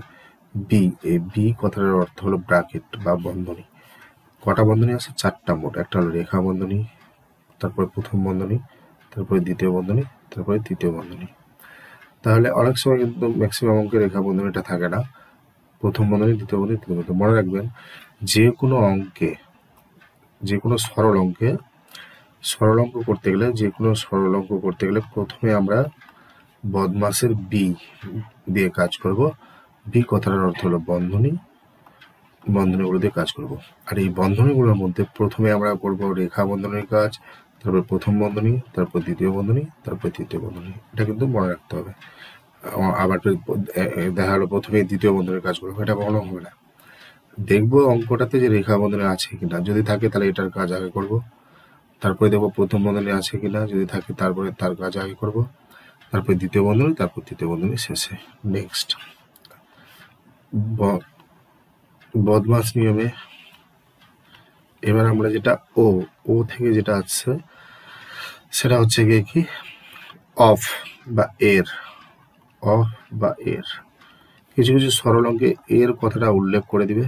এই বি কথাটার অর্থ হলো ব্র্যাকেট বা বন্ধনী। কটা বন্ধনী আছে? 4টা মোট। একটা হলো রেখা বন্ধনী, তারপরে প্রথম বন্ধনী, তারপরে দ্বিতীয় বন্ধনী, তারপরে তৃতীয় বন্ধনী। তাহলে অনেক সময় কিন্তু ম্যাক্সিমাম অঙ্কে রেখা বন্ধনীটা থাকে না, প্রথম বন্ধনী, দ্বিতীয় বন্ধনী, তৃতীয় বন্ধনী। মনে রাখবেন, যে কোনো সরল অঙ্ক করতে গেলে প্রথমে আমরা বদমাসের বি দিয়ে কাজ করব। বি কথাটার অর্থ হলো বন্ধনীগুলো দিয়ে কাজ করব। আর এই বন্ধনীগুলোর মধ্যে প্রথমে আমরা করব রেখা বন্ধনীর কাজ, তারপর প্রথম বন্ধনী, তারপর দ্বিতীয় বন্ধনী, তারপর তৃতীয় বন্ধনী। এটা কিন্তু মনে রাখতে হবে। আবার দেখা হলো প্রথমে দ্বিতীয় বন্ধনীর কাজ করবো, এটা কখনো হবে না। দেখবো অঙ্কটাতে যে রেখা বন্ধনী আছে কিনা, যদি থাকে তাহলে এটার কাজ আগে করব। তারপরে দেখবো প্রথম বন্ধনী আছে কিনা, যদি থাকে তারপরে তার কাজ আগে করব। তারপরে দ্বিতীয় বন্ধনী, তারপর তৃতীয় বন্ধনী শেষে। নেক্সট, বদমাস নিয়মে এবার আমরা যেটা ও থেকে যেটা আছে, সেটা হচ্ছে গিয়ে কি অফ বা এর, অফ বা এর। কিছু কিছু সরল অঙ্কে এর কথাটা উল্লেখ করে দিবে।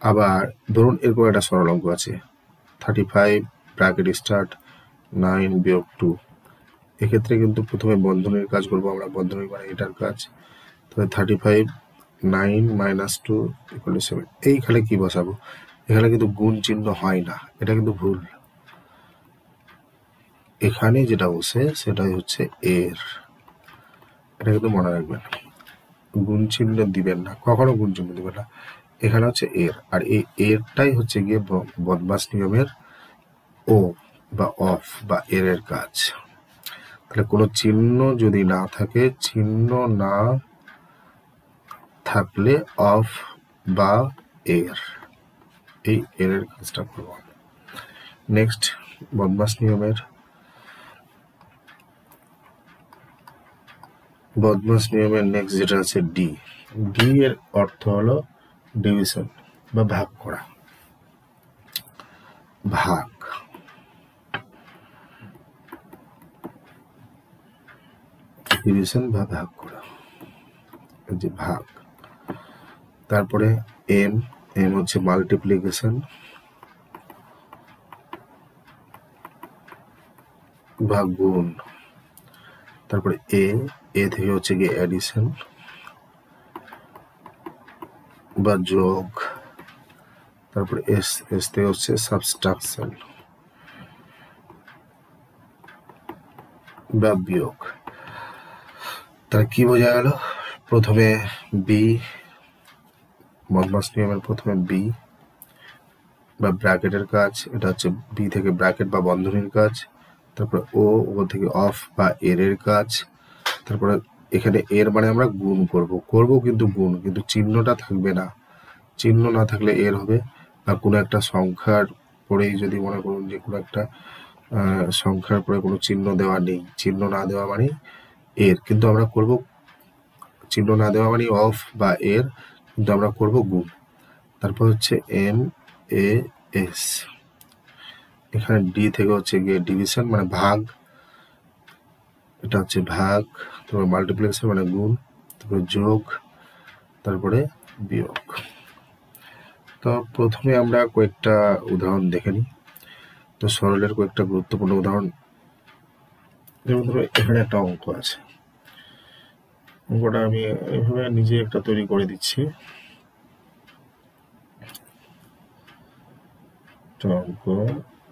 আবার ধরুন এরকম একটা সরল অঙ্ক আছে 35 ব্র্যাকেট স্টার্ট 9 বিয়োগ 2। এক্ষেত্রে কিন্তু প্রথমে বন্ধনীর কাজ করবো আমরা, বন্ধনী মানে এটার কাজ। তাহলে 35 9 মাইনাস 2 ইকুয়াল টু 7। এইখানে কি বসাবো? এখানে কিন্তু গুণ চিহ্ন হয় না, এটা কিন্তু ভুল। এখানে যেটা বসে সেটাই হচ্ছে এর, এটা কিন্তু মনে রাখবেন। গুণ চিহ্ন দিবেন না, কখনো গুণ চিহ্ন দিবেন না। এখানে হচ্ছে এর, আর এই এরটাই হচ্ছে গিয়ে বদমাস নিয়মের ও বা অফ বা এর কাজ। তাহলে কোনো চিহ্ন যদি না থাকে, চিহ্ন না থাকলে অফ বা এর, এই এর কাজটা করবো। নেক্সট বদমাস নিয়মের নেক্সট যেটা আছে ডি। ডি এর অর্থ হলো ডিভিশন বা ভাগ করা, ভাগ। ডিভিশন বা ভাগ করা, যে ভাগ। তারপরে এম, এম হচ্ছে মাল্টিপ্লিকেশন বা গুণ। তারপরে এ, এ থেকে হচ্ছে গিয়ে অ্যাডিশন বা যোগ। তারপরে এস, এস থেকে হচ্ছে সাবস্ট্রাকশন বা বিয়োগ। তাহলে কি বোঝা গেল? প্রথমে বি, বদমাস নিয়মের প্রথমে বি বা ব্র্যাকেটের কাজ, এটা হচ্ছে বি থেকে ব্র্যাকেট বা বন্ধনীর কাজ। তারপরে ও, ও থেকে অফ বা এর কাজ। তারপরে এখানে এর মানে আমরা গুণ করব কিন্তু গুণ, কিন্তু চিহ্নটা থাকবে না। চিহ্ন না থাকলে এর হবে। বা কোনো একটা সংখ্যার পরেই যদি মনে করুন যে কোনো একটা সংখ্যার পরে কোনো চিহ্ন দেওয়া নেই, চিহ্ন না দেওয়া মানে এর, কিন্তু আমরা করব চিহ্ন না দেওয়া মানে অফ বা এর, কিন্তু আমরা করব গুণ। তারপর হচ্ছে এম এ এস, এখানে ডি থেকে হচ্ছে গিয়ে ডিভিশন মানে ভাগ, এটা হচ্ছে ভাগ। তারপরে মাল্টিপ্লিকেশন মানে গুণ, তারপরে যোগ, তারপরে বিয়োগ। তো প্রথমে আমরা কয়েকটা উদাহরণ দেখে নিই। তো সরলের কয়েকটা গুরুত্বপূর্ণ উদাহরণ, যেমন ধরো এখানে একটা অঙ্ক আছে। অঙ্কটা আমি এইভাবে নিজে একটা তৈরি করে দিচ্ছি। অঙ্ক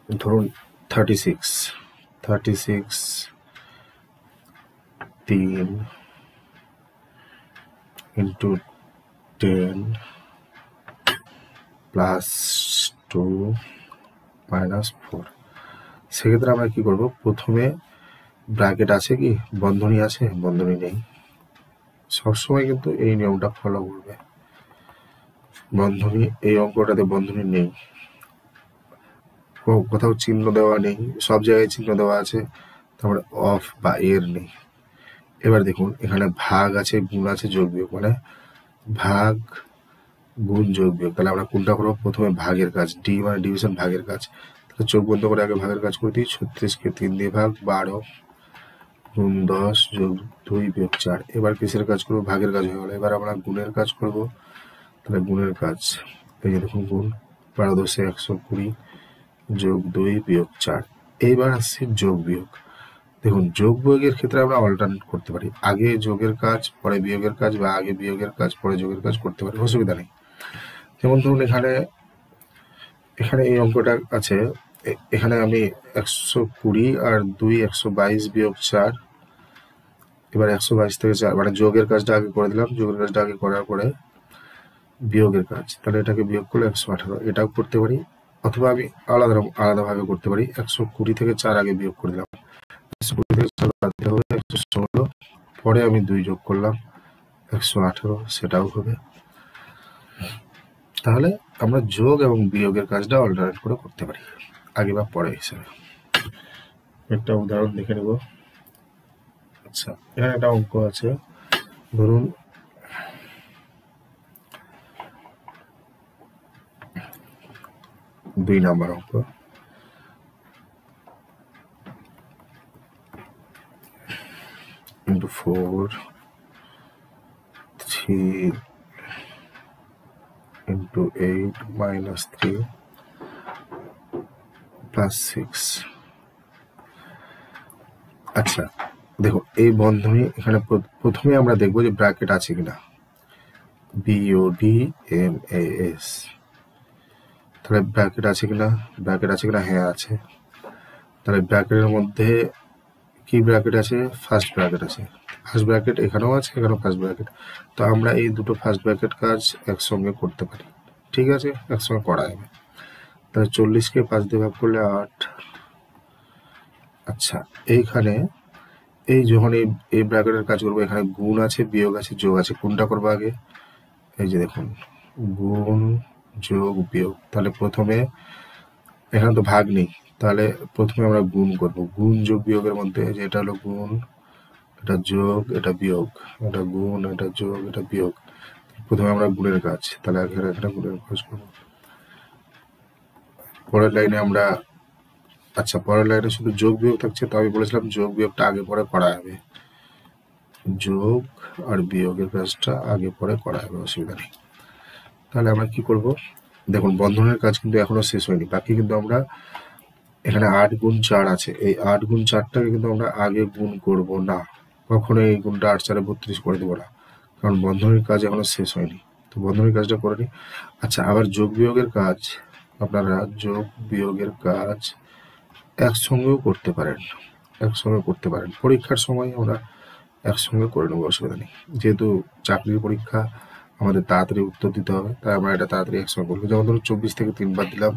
ধরুন 36 3 ইন্টু 10 প্লাস 2 মাইনাস 4। সেক্ষেত্রে আমরা কি করব? প্রথমে ব্র্যাকেট আছে কি, বন্ধনী আছে? বন্ধনী নেই। সবসময় কিন্তু এই নিয়মটা ফলো করবে। বন্ধনী, এই অঙ্কটাতে বন্ধনী নেই, কোথাও চিহ্ন দেওয়া নেই, সব জায়গায় চিহ্ন দেওয়া আছে। তারপরে অফ বা এর নেই। এবার দেখুন এখানে ভাগ আছে, গুণ আছে, যোগ বিয়োগ, মানে ভাগ গুণ যোগ বিয়োগ। তাহলে আমরা কোনটা করবো? প্রথমে ভাগের কাজ, ডি মানে ডিভিশন, ভাগের কাজ। তাহলে চোখ বন্ধ করে আগে ভাগের কাজ করে দিই। 36কে 3 দিয়ে ভাগ, 12 গুণ 10 যোগ 2 বিয়োগ 4। এবার কিসের কাজ করবো? ভাগের কাজ হয়ে গেল। এবার আমরা গুণের কাজ করব। তাহলে গুণের কাজ, এই যে দেখুন গুণ 12 10 120 যোগ 2 বিয়োগ 4। এইবার আসছে যোগ বিয়োগ। দেখুন যোগ বিয়োগের ক্ষেত্রে আমরা অল্টারনেট করতে পারি, আগে যোগের কাজ পরে বিয়োগের কাজ, বা আগে বিয়োগের কাজ পরে যোগের কাজ করতে পারি, অসুবিধা নেই। যেমন ধরুন এখানে এই অঙ্কটা আছে, এখানে আমি 120 আর 2 122 বিয়োগ 4। এবার 122 থেকে 4 মানে যোগের কাজটা আগে করে দিলাম, যোগের কাজটা আগে করার পরে বিয়োগের কাজ, তাহলে এটাকে বিয়োগ করলে 118। এটাও করতে পারি, অথবা আমি আলাদাভাবে করতে পারি। 120 থেকে 4 আগে বিয়োগ করে দিলাম, 120 থেকে 4 বাদ দিলে হবে 116, পরে আমি 2 যোগ করলাম 118, সেটাও হবে। তাহলে আমরা যোগ এবং বিয়োগের কাজটা অল্টারনেট করে করতে পারি, আগে বা পরে হিসেবে। একটা উদাহরণ দেখে নেব। আচ্ছা, এখানে একটা অঙ্ক আছে, ধরুন 2 নম্বর অঙ্ক। 4 3 into 8 minus 3 plus 6। আচ্ছা দেখো এই বন্ধনী এখানে প্রথমে আমরা দেখবো যে ব্র্যাকেট আছে কিনা, BODMAS, তাহলে ব্র্যাকেট আছে কিনা, হ্যাঁ আছে। তাহলে ব্র্যাকেটের মধ্যে কি ব্র্যাকেট আছে, ফার্স্ট ব্র্যাকেট আছে, ফার্স্ট ব্র্যাকেট এখানেও আছে, এখানেও ফার্স্ট ব্র্যাকেট। তো আমরা এই দুটো ফার্স্ট ব্র্যাকেট কাজ একসঙ্গে করতে পারি, ঠিক আছে, একসঙ্গে করা যাবে। তাহলে 40কে 5 দিয়ে ভাগ করলে 8। আচ্ছা এইখানে এই যখন এই ব্র্যাকেটের কাজ করবো, এখানে গুণ আছে, বিয়োগ আছে, যোগ আছে, কোনটা করবো আগে, এই যে দেখুন গুণ যোগ বিয়োগ। তাহলে প্রথমে এখানে তো ভাগ নেই, তাহলে প্রথমে আমরা গুণ করব। গুণ যোগ বিয়োগের মধ্যে যেটা হলো গুণ, এটা যোগ, এটা বিয়োগ, এটা গুণ, এটা যোগ, এটা বিয়োগ। প্রথমে আমরা গুণের কাজ, তাহলে এখানে গুণের কাজ করব। পরের লাইনে আমরা, আচ্ছা পরের লাইনে শুধু যোগ বিয়োগ থাকছে, তো আমি বলেছিলাম যোগ বিয়োগটা আগে পরে করা যাবে, যোগ আর বিয়োগের কাজটা আগে পরে করা যাবে, অসুবিধা নেই। তাহলে আমরা কি করব, দেখুন বন্ধনের কাজ কিন্তু এখনো শেষ হয়নি, বাকি কিন্তু আমরা এখানে 8 গুণ 4 আছে, এই 8 গুণ 4টাকে কিন্তু আমরা আগে গুণ করব না, কখনো এই গুণটা 8 4 32 করে দেবো না, কারণ বন্ধনের কাজ এখনো শেষ হয়নি। তো বন্ধনের কাজটা করে নিই। আচ্ছা আবার যোগ বিয়োগের কাজ, আপনারা যোগ বিয়োগের কাজ একসঙ্গেও করতে পারেন, পরীক্ষার সময় আমরা একসঙ্গে করে নেবো, অসুবিধা নেই। যেহেতু চাকরির পরীক্ষা আমাদের তাড়াতাড়ি উত্তর দিতে হবে, তাই আমরা এটা তাড়াতাড়ি একসঙ্গে করবো। যেমন ধরুন 24 থেকে 3 বাদ দিলাম,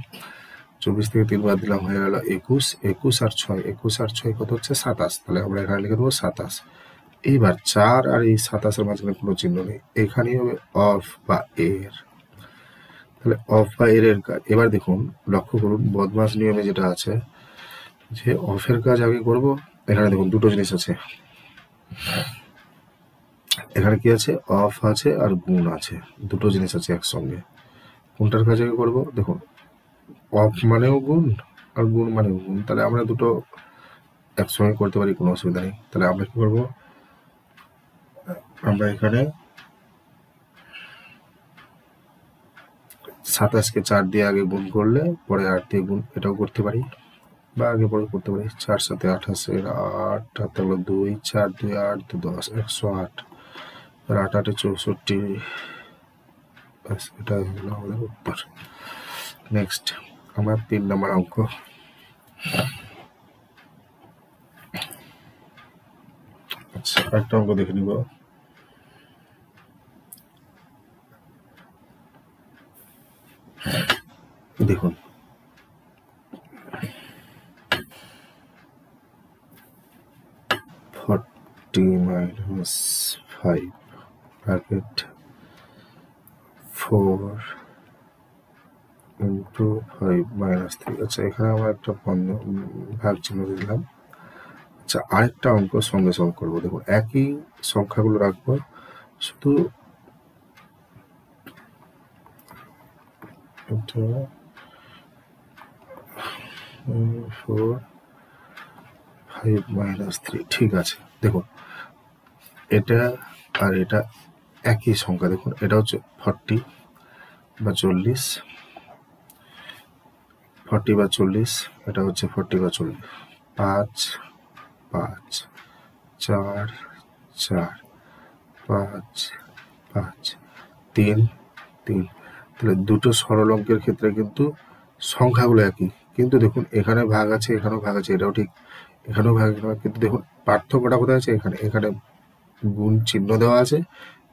24 থেকে 3 বাদ দিলাম, হয়ে গেল 21, 21 আর 6, 21 আর 6 কত হচ্ছে 27, তাহলে আমরা এখানে লিখে দেবো 27। এইবার 4 আর এই 27-এর মাঝখানে কোনো চিহ্ন নেই, এখানেই হবে অফ বা এর, তাহলে অফ বা এর কাজ। এবার দেখুন লক্ষ্য করুন বদমাস নিয়মে যেটা আছে যে অফের কাজ আগে করব। এখানে দেখুন দুটো জিনিস আছে, এখানে কি আছে, অফ আছে আর গুণ আছে, দুটো জিনিস আছে একসঙ্গে। কোনটার কাজ আগে করবো, দেখুন অফ মানেও গুণ আর গুণ মানেও গুণ, তাহলে আমরা দুটো একসঙ্গে করতে পারি, কোনো অসুবিধা নেই। তাহলে আমরা কি করবো, আমরা এখানে 27কে 4 দিয়ে আগে গুণ করলে পরে 8 দিয়ে গুণ, এটাও করতে পারি বা আগে পরে করতে পারি। 4 7 28, 8 হাতে হলো 2, 4 2 8 2 10, 108, 8 8 64। এটা হলো আমাদের উত্তর। নেক্সট আমরা 3 নম্বর অঙ্ক। আচ্ছা একটা অঙ্ক দেখে নিব। দেখুন 40 minus 5 bracket 4 into 5 minus 3। আচ্ছা এখানে আমরা একটা ভাগ চিহ্ন দিলাম। আচ্ছা আরেকটা অঙ্ক সঙ্গে সঙ্গে করবো, দেখুন একই সংখ্যাগুলো রাখবো, শুধু এটা 4 5 minus 3, ঠিক আছে। দেখুন এটা আর এটা একই সংখ্যা, দেখুন এটা হচ্ছে 40 বা 40, 40 বা 40, এটা হচ্ছে 40 বা 40, 5 5 4 4 5 5 3 3। তাহলে দুটো সরল অঙ্কের ক্ষেত্রে কিন্তু সংখ্যাগুলো একই, কিন্তু দেখুন এখানে ভাগ আছে, এখানেও ভাগ আছে, এটাও ঠিক, এখানেও ভাগ, কিন্তু দেখুন পার্থক্যটা কোথায় আছে, এখানে এখানে গুণ চিহ্ন দেওয়া আছে,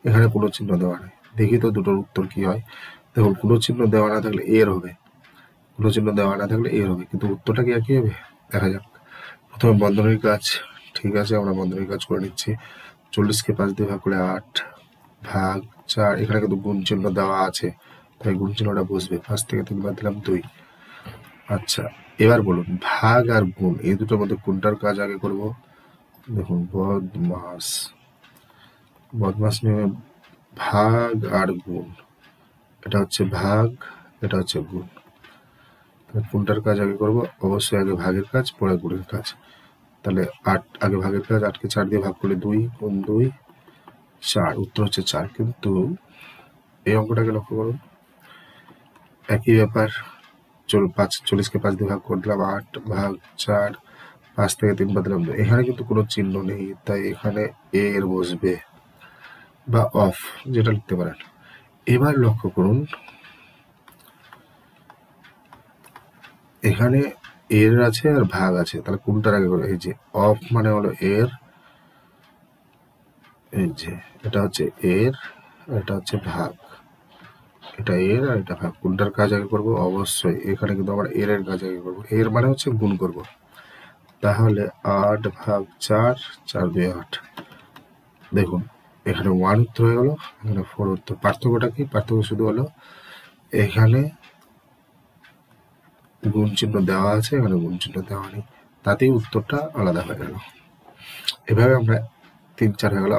এখানে কোনো চিহ্ন দেওয়া নেই। দেখি তো দুটোর উত্তর কি হয়। দেখুন কোনো চিহ্ন দেওয়া না থাকলে এর হবে, কোনো চিহ্ন দেওয়া না থাকলে এর হবে, কিন্তু উত্তরটা কি একই হবে, দেখা যাক। প্রথমে বন্ধনীর কাজ, ঠিক আছে আমরা বন্ধনীর কাজ করে নিচ্ছি। 40কে 5 দিয়ে ভাগ করলে 8 ভাগ 4, এখানে কিন্তু গুণ চিহ্ন দেওয়া আছে, তাই গুণ চিহ্নটা বসবে। 5 থেকে 3 বাদ দিলাম 2। আচ্ছা এবার বলুন ভাগ আর গুণ এই দুটোর মধ্যে কোনটার কাজ আগে করব, দেখুন বদমাস নিয়মে ভাগ আর গুণ, এটা হচ্ছে ভাগ, এটা হচ্ছে গুণ, কোনটার কাজ আগে করব, অবশ্যই আগে ভাগের কাজ পরে গুণের কাজ। তাহলে 8 আগে ভাগের কাজ, 8কে 4 দিয়ে ভাগ করলে 2 গুণ 2 4, উত্তর হচ্ছে 4। কিন্তু এই অঙ্কটাকে লক্ষ্য করুন, একই ব্যাপার, 40কে 5 দিয়ে ভাগ করে দিলাম, 8 ভাগ 4, 5 থেকে 3 বাদ দিলাম 2। এখানে কিন্তু কোনো চিহ্ন নেই, তাই এখানে এর বসবে বা অফ, যেটা লিখতে পারেন। এবার লক্ষ্য করুন, এখানে এর আছে আর ভাগ আছে, তাহলে কোনটার আগে করবে? এই যে অফ মানে হলো এর, এই যে এটা হচ্ছে এর, এটা হচ্ছে ভাগ, এটা এর আর এটা ভাগ, কোনটার কাজ আগে করবো? অবশ্যই এখানে কিন্তু আমরা এর কাজ আগে করবো। এর মানে হচ্ছে গুণ করব, তাহলে 8 ভাগ 4, 4 2 8। দেখুন এখানে 1 উত্তর হয়ে গেল, এখানে 4 উত্তর। পার্থক্যটা কি? পার্থক্য শুধু হলো এখানে গুণ চিহ্ন দেওয়া আছে, এখানে গুণ চিহ্ন দেওয়া নেই, তাতেই উত্তরটা আলাদা হয়ে গেল। এভাবে আমরা 3 4 হয়ে গেল।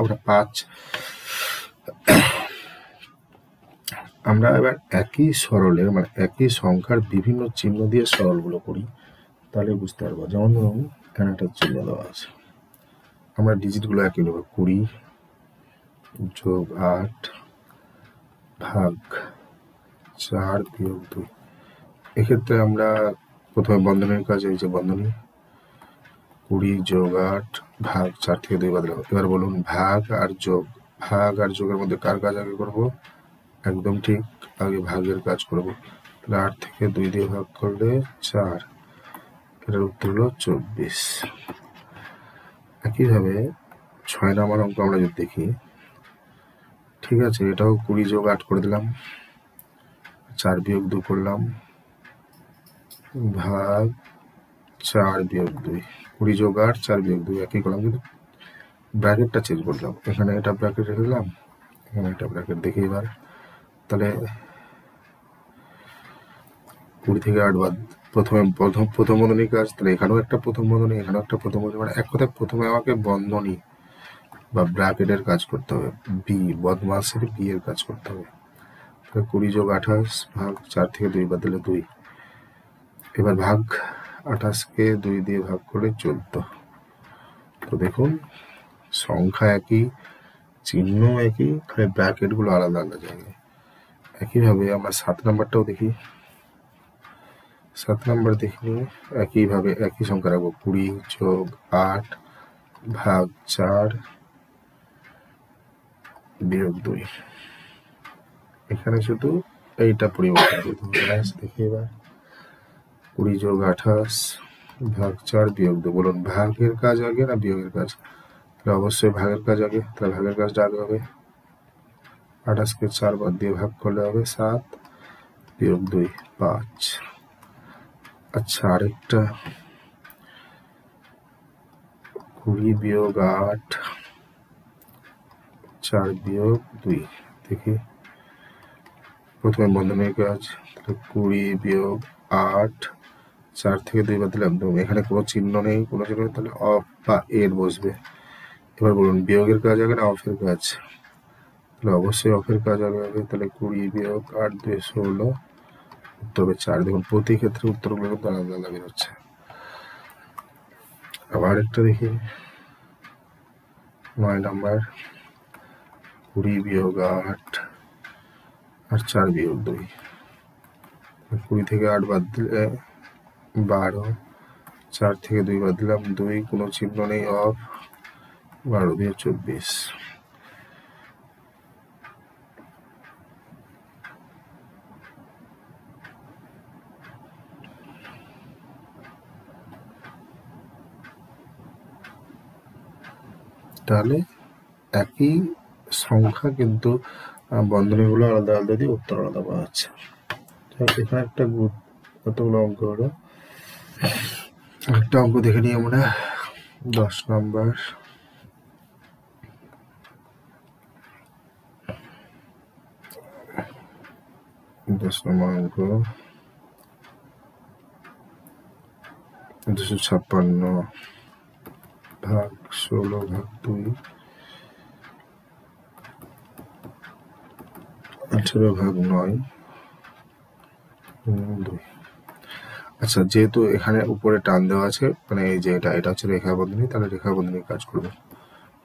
আমরা এবার একই সরলের মানে একই সংখ্যার বিভিন্ন চিহ্ন দিয়ে সরলগুলো করি, তাহলে বুঝতে পারবো। যেমন ধরুন এখানে একটা চিহ্ন দেওয়া আছে, আমরা ডিজিটগুলো একই নেব, 20 যোগ 8 ভাগ 4 বিয়োগ 2। এক্ষেত্রে আমরা প্রথমে বন্ধনীর কাজ, এই যে বন্ধনী, 20 যোগ 8 ভাগ 4 থেকে 2 বাদ দিলাম। এবার বলুন ভাগ আর যোগ, ভাগ আর যোগের মধ্যে কার কাজ আগে করব? একদম ঠিক, আগে ভাগের কাজ করব। তাহলে 8 থেকে 2 দিয়ে ভাগ করলে 4, এটার উত্তর হলো 24। একইভাবে 6 নম্বর অঙ্ক আমরা যদি দেখি, ঠিক আছে, এটাও 20 যোগ 8 করে দিলাম, 4 বিয়োগ 2 করলাম, ভাগ 4 বিয়োগ 2, 20 যোগ 8 4 বিয়োগ 2 একই করলাম, কিন্তু ব্র্যাকেটটা চেঞ্জ করলাম। এখানে এটা ব্র্যাকেট রেখে দিলাম, এখানে এটা ব্র্যাকেট। দেখি এবার, তাহলে 20 থেকে 8 বাদ, প্রথম বন্ধনীর কাজ, তাহলে এখানেও একটা প্রথম বন্ধনী, এখানেও একটা প্রথম বন্ধনী, মানে এক কথায় প্রথমে আমাকে বন্ধনী বা ব্র্যাকেটের কাজ করতে হবে, বি বদমাসের বি এর কাজ করতে হবে। 20 যোগ 28 ভাগ 4 থেকে 2 বাদ দিলে 2। এবার ভাগ, 28কে 2 দিয়ে ভাগ করে 14। তো দেখুন সংখ্যা একই, চিহ্ন একই, খালি ব্র্যাকেটগুলো আলাদা আলাদা জায়গায়। একইভাবে আমরা 7 নাম্বারটাও দেখি। 7 নাম্বার দেখি, একইভাবে একই সংখ্যা রাখবো, 20 যোগ 8 ভাগ 4 বিয়োগ 2। এখানে শুধু এইটা পরিবর্তন করতে হবে। দেখি এবার, 20 যোগ 28 ভাগ 4 বিয়োগ 2। বলুন ভাগের কাজ আগে না বিয়োগের কাজ? তাহলে অবশ্যই ভাগের কাজ আগে, তাহলে ভাগের কাজটা আগে হবে। 28কে 4 বাদ দিয়ে ভাগ করলে হবে 7 বিয়োগ 2 5। আচ্ছা আরেকটা, 20 বিয়োগ 8 4 বিয়োগ 2 দেখি। প্রথমে বন্ধনীর কাজ, 20 বিয়োগ 8 4 থেকে 2 বাদ দিলাম 2। এখানে কোনো চিহ্ন নেই, কোনো চিহ্ন নেই, তাহলে অফ বা এর বসবে। এবার বলুন বিয়োগের কাজ আগে না অফের কাজ? তাহলে অবশ্যই অফের কাজ আগে হবে। তাহলে 20 বিয়োগ 8 2 16, উত্তর হবে 4। দেখুন প্রতি ক্ষেত্রে উত্তরগুলো কিন্তু আলাদা আলাদা বেরোচ্ছে। আবার একটা দেখি, 9 নাম্বার, 20 বিয়োগ 8 আর 4 বিয়োগ 2। 20 থেকে 8 বাদ দিলে 12, 4 থেকে 2 বাদ দিলাম 2, কোনো চিহ্ন নেই, অফ, 12 দিয়ে 24। তাহলে একই সংখ্যা কিন্তু বন্ধনীগুলো আলাদা আলাদা দিয়ে উত্তর আলাদা পাওয়া যাচ্ছে। এখানে একটা কতগুলো অঙ্ক হলো, একটা অঙ্ক দেখে নিই আমরা। 10 নম্বর, 10 নম্বর অঙ্ক, 256 ভাগ 16 ভাগ 2, 18 ভাগ 9 2। আচ্ছা, যেহেতু এখানে উপরে টান দেওয়া আছে, মানে এই যে এটা হচ্ছে রেখা বন্ধনী, তাহলে রেখা বন্ধনী কাজ করবে।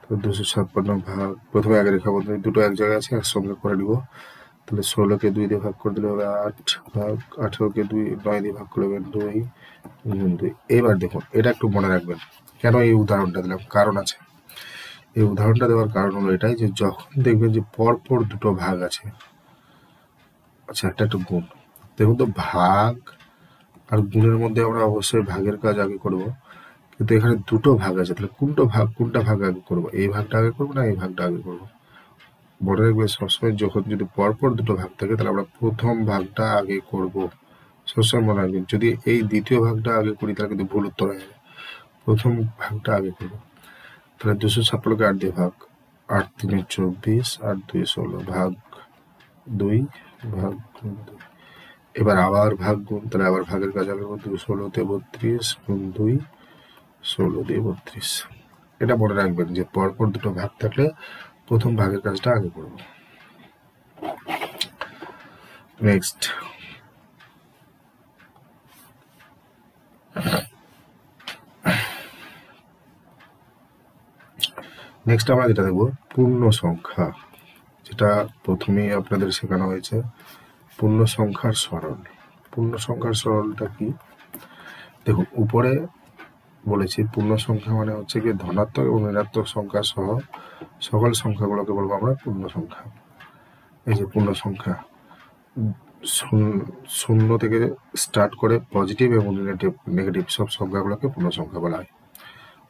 তো 256 ভাগ, প্রথমে আগে রেখা বন্ধনী দুটো এক জায়গায় আছে, একসঙ্গে করে নিব। তাহলে 16কে 2 দিয়ে ভাগ করে দিলে হবে 8 ভাগ, 18কে 9 দিয়ে ভাগ করলে হবে 2 গুণ 2। এবার দেখুন, এটা একটু মনে রাখবেন, কেন এই উদাহরণটা দিলাম, কারণ আছে। এই উদাহরণটা দেওয়ার কারণ হলো এটাই যে যখন দেখবেন যে পরপর দুটো ভাগ আছে, আচ্ছা একটা একটু গুণ, দেখুন তো ভাগ আর গুণের মধ্যে আমরা অবশ্যই ভাগের কাজ আগে করব, কিন্তু এখানে দুটো ভাগ আছে, তাহলে কোনটা ভাগ আগে করবো, এই ভাগটা আগে করবো না এই ভাগটা আগে করবো? মনে রাখবে সবসময় যখন যদি পরপর দুটো ভাগ থাকে তাহলে আমরা প্রথম ভাগটা আগে করব, সবসময় মনে রাখবেন। যদি এই দ্বিতীয় ভাগটা আগে করি তাহলে কিন্তু ভুল উত্তর হয়ে যাবে, প্রথম ভাগটা আগে করবো। তাহলে 256কে 8 দিয়ে ভাগ, 8 3 24, 8 2 16 ভাগ 2 ভাগ 2। এবার আবার ভাগ গুণ, তাহলে আবার ভাগের কাজ আগে করবো, 16তে 32 গুণ 2, 16 দিয়ে 32। এটা মনে রাখবেন যে পরপর দুটো ভাগ থাকলে প্রথম ভাগের কাজটা আগে করব। নেক্সট আমরা যেটা দেখব পূর্ণ সংখ্যা, যেটা প্রথমেই আপনাদের শেখানো হয়েছে, পূর্ণ সংখ্যার সরল। পূর্ণ সংখ্যার সরলটা কি? দেখুন উপরে বলেছি পূর্ণ সংখ্যা মানে হচ্ছে কি ধনাত্মক এবং ঋণাত্মক সংখ্যা সহ সকল সংখ্যাগুলোকে বলবো আমরা পূর্ণ সংখ্যা। এই যে পূর্ণ সংখ্যা, শূন্য থেকে স্টার্ট করে পজিটিভ এবং নেগেটিভ সব সংখ্যাগুলোকে পূর্ণ সংখ্যা বলা হয়।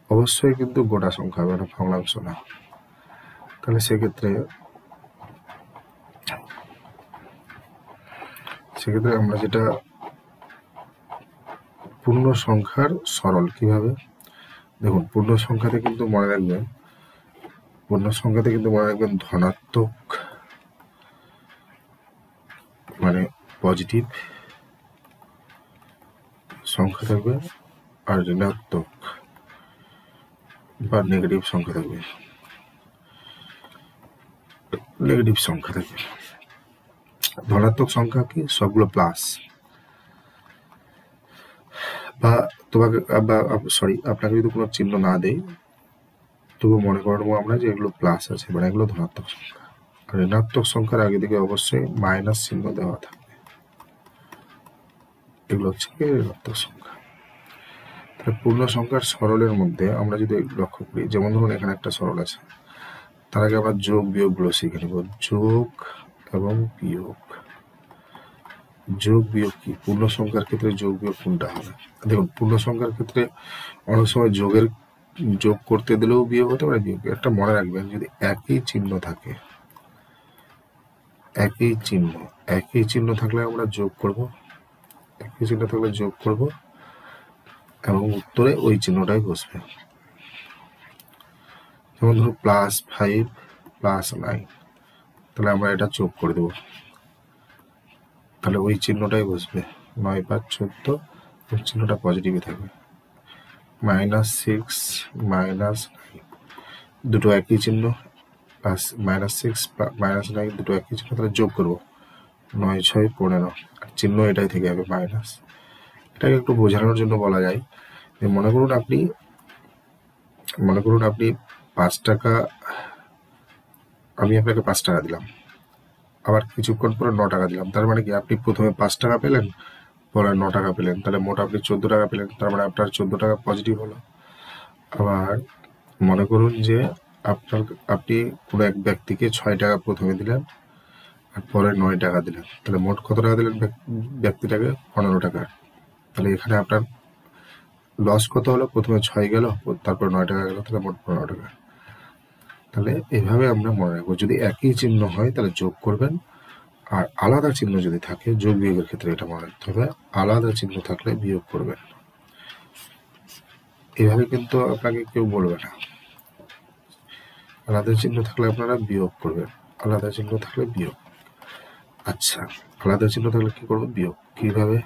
অবশ্যই কিন্তু গোটা সংখ্যা হবে না, ভগ্নাংশ না। তাহলে সেক্ষেত্রে আমরা যেটা পূর্ণ সংখ্যার সরল কিভাবে, দেখুন পূর্ণ সংখ্যাতে কিন্তু মনে রাখবেন, ধনাত্মক মানে পজিটিভ সংখ্যা থাকবে আর ঋণাত্মক বা নেগেটিভ সংখ্যা থাকবে, ধনাত্মক সংখ্যা কি সবগুলো প্লাস, বা আপনাকে যদি কোনো চিহ্ন না দেই তবু মনে করবো আমরা যে এগুলো প্লাস আছে, মানে এগুলো ধনাত্মক সংখ্যা। আর ঋণাত্মক সংখ্যার আগে দিকে অবশ্যই মাইনাস চিহ্ন দেওয়া থাকবে, এগুলো হচ্ছে ঋণাত্মক সংখ্যা। তাহলে পূর্ণ সংখ্যার সরলের মধ্যে আমরা যদি লক্ষ্য করি, যেমন ধরুন এখানে একটা সরল আছে, তার আগে আমরা যোগ বিয়োগগুলো শিখে নেব। যোগ এবং বিয়োগ, যোগ বিয়োগ কি? পূর্ণ সংখ্যার ক্ষেত্রে যোগ বিয়োগ কোনটা হবে? দেখুন পূর্ণ সংখ্যার ক্ষেত্রে অনেক সময় যোগ করতে দিলেও বিয়োগ হতে পারে, বিয়োগ। একটা মনে রাখবেন, যদি একই চিহ্ন থাকে, একই চিহ্ন থাকলে আমরা যোগ করব, এবং উত্তরে ওই চিহ্নটাই বসবে। যেমন ধরুন +5 +9, তাহলে আমরা এটা যোগ করে দেবো, তাহলে ওই চিহ্নটাই বসবে, 9 5 14, ওই চিহ্নটা পজিটিভই থাকবে। -6 -9, দুটো একই চিহ্ন, -6 -9 দুটো একই চিহ্ন, তাহলে যোগ করবো, 9 6 15, আর চিহ্ন এটাই থেকে যাবে মাইনাস। এটাকে একটু বোঝানোর জন্য বলা যায় যে মনে করুন আপনি 5 টাকা, আমি আপনাকে 5 টাকা দিলাম, আবার কিছুক্ষণ পরে 9 টাকা দিলাম, তার মানে কি আপনি প্রথমে 5 টাকা পেলেন, পরে 9 টাকা পেলেন, তাহলে মোট আপনি 14 টাকা পেলেন, তার মানে আপনার 14 টাকা পজিটিভ হলো। আবার মনে করুন যে আপনি কোনো এক ব্যক্তিকে 6 টাকা প্রথমে দিলেন আর পরে 9 টাকা দিলেন, তাহলে মোট কত টাকা দিলেন ব্যক্তিটাকে? 15 টাকা। তাহলে এখানে আপনার লস কত হলো? প্রথমে 6 গেল, তারপর 9 টাকা গেল, তাহলে মোট 15 টাকা। তাহলে এইভাবে আমরা মনে রাখবো, যদি একই চিহ্ন হয় তাহলে যোগ করবেন, আর আলাদা চিহ্ন যদি থাকে, যোগ বিয়োগের ক্ষেত্রে এটা মনে রাখতে হবে, আলাদা চিহ্ন থাকলে বিয়োগ করবেন। এভাবে কিন্তু আপনাকে কেউ বলবে না, আলাদা চিহ্ন থাকলে আপনারা বিয়োগ করবেন, আলাদা চিহ্ন থাকলে বিয়োগ। আচ্ছা, আলাদা চিহ্ন থাকলে কি করবো? বিয়োগ। কিভাবে?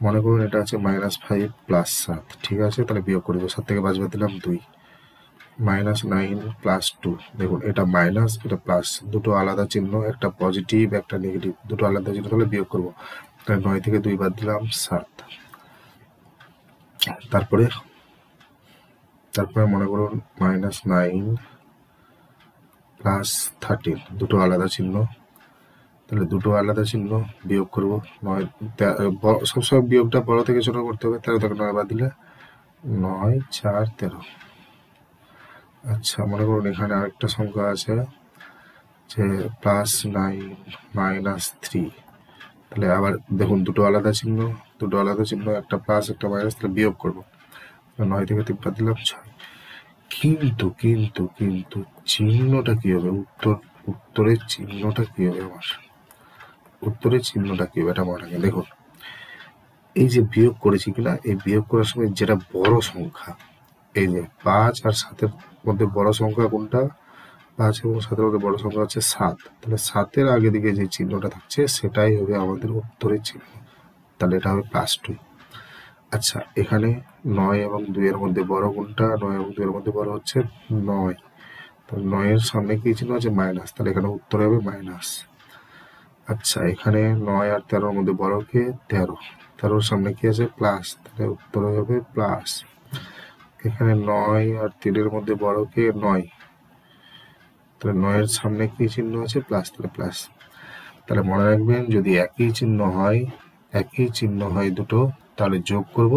মনে করুন এটা আছে -5 +7, ঠিক আছে, তাহলে বিয়োগ করে দেবো, 7 থেকে 5 বাদ দিলাম 2, -9 +2, দেখুন এটা মাইনাস এটা প্লাস, দুটো আলাদা চিহ্ন, একটা পজিটিভ একটা নেগেটিভ, দুটো আলাদা চিহ্ন তাহলে বিয়োগ করবো, তাহলে 9 থেকে 2 বাদ দিলাম 7। তারপরে মনে করুন -9 + 13, দুটো আলাদা চিহ্ন। তাহলে দুটো আলাদা চিহ্ন বিয়োগ করবো। 9 সবসময় বিয়োগটা বড় থেকে ছোট করতে হবে। 13 থেকে 9 বাদ দিলে 9 4 13। আচ্ছা, মনে করুন এখানে আরেকটা সংখ্যা আছে যে +9 - 3। তাহলে আবার দেখুন দুটো আলাদা চিহ্ন, একটা প্লাস একটা মাইনাস, তাহলে বিয়োগ করবো। 9 থেকে 3 বাদ দিলাম 6। কিন্তু কিন্তু কিন্তু চিহ্নটা কি হবে? উত্তরের চিহ্নটা কি হবে? উত্তরের চিহ্নটা কি হবে এটা মনে রাখেন। দেখুন এই যে বিয়োগ করেছি কিনা, এই বিয়োগ করার সময় যেটা বড় সংখ্যা, এই যে 5 আর 7-এর মধ্যে বড় সংখ্যা কোনটা? 5 এবং 7-এর মধ্যে বড় সংখ্যা হচ্ছে 7। তাহলে 7-এর আগে দিকে যে চিহ্নটা থাকছে সেটাই হবে আমাদের উত্তরের চিহ্ন। তাহলে এটা হবে +2। আচ্ছা, এখানে 9 এবং 2-এর মধ্যে বড় কোনটা? 9 এবং 2-এর মধ্যে বড় হচ্ছে 9। তাহলে 9-এর সামনে কি চিহ্ন আছে? মাইনাস। তাহলে এখানে উত্তর হবে মাইনাস। আচ্ছা, এখানে 9 আর 13-এর মধ্যে বড় কে? 13। 13-এর সামনে কি আছে? প্লাস। তাহলে উত্তর হবে প্লাস। এখানে 9 আর 3-এর মধ্যে বড় কে? 9। তাহলে 9-এর সামনে কি চিহ্ন আছে? প্লাস। তাহলে প্লাস। তাহলে মনে রাখবেন, যদি একই চিহ্ন হয় দুটো, তাহলে যোগ করব।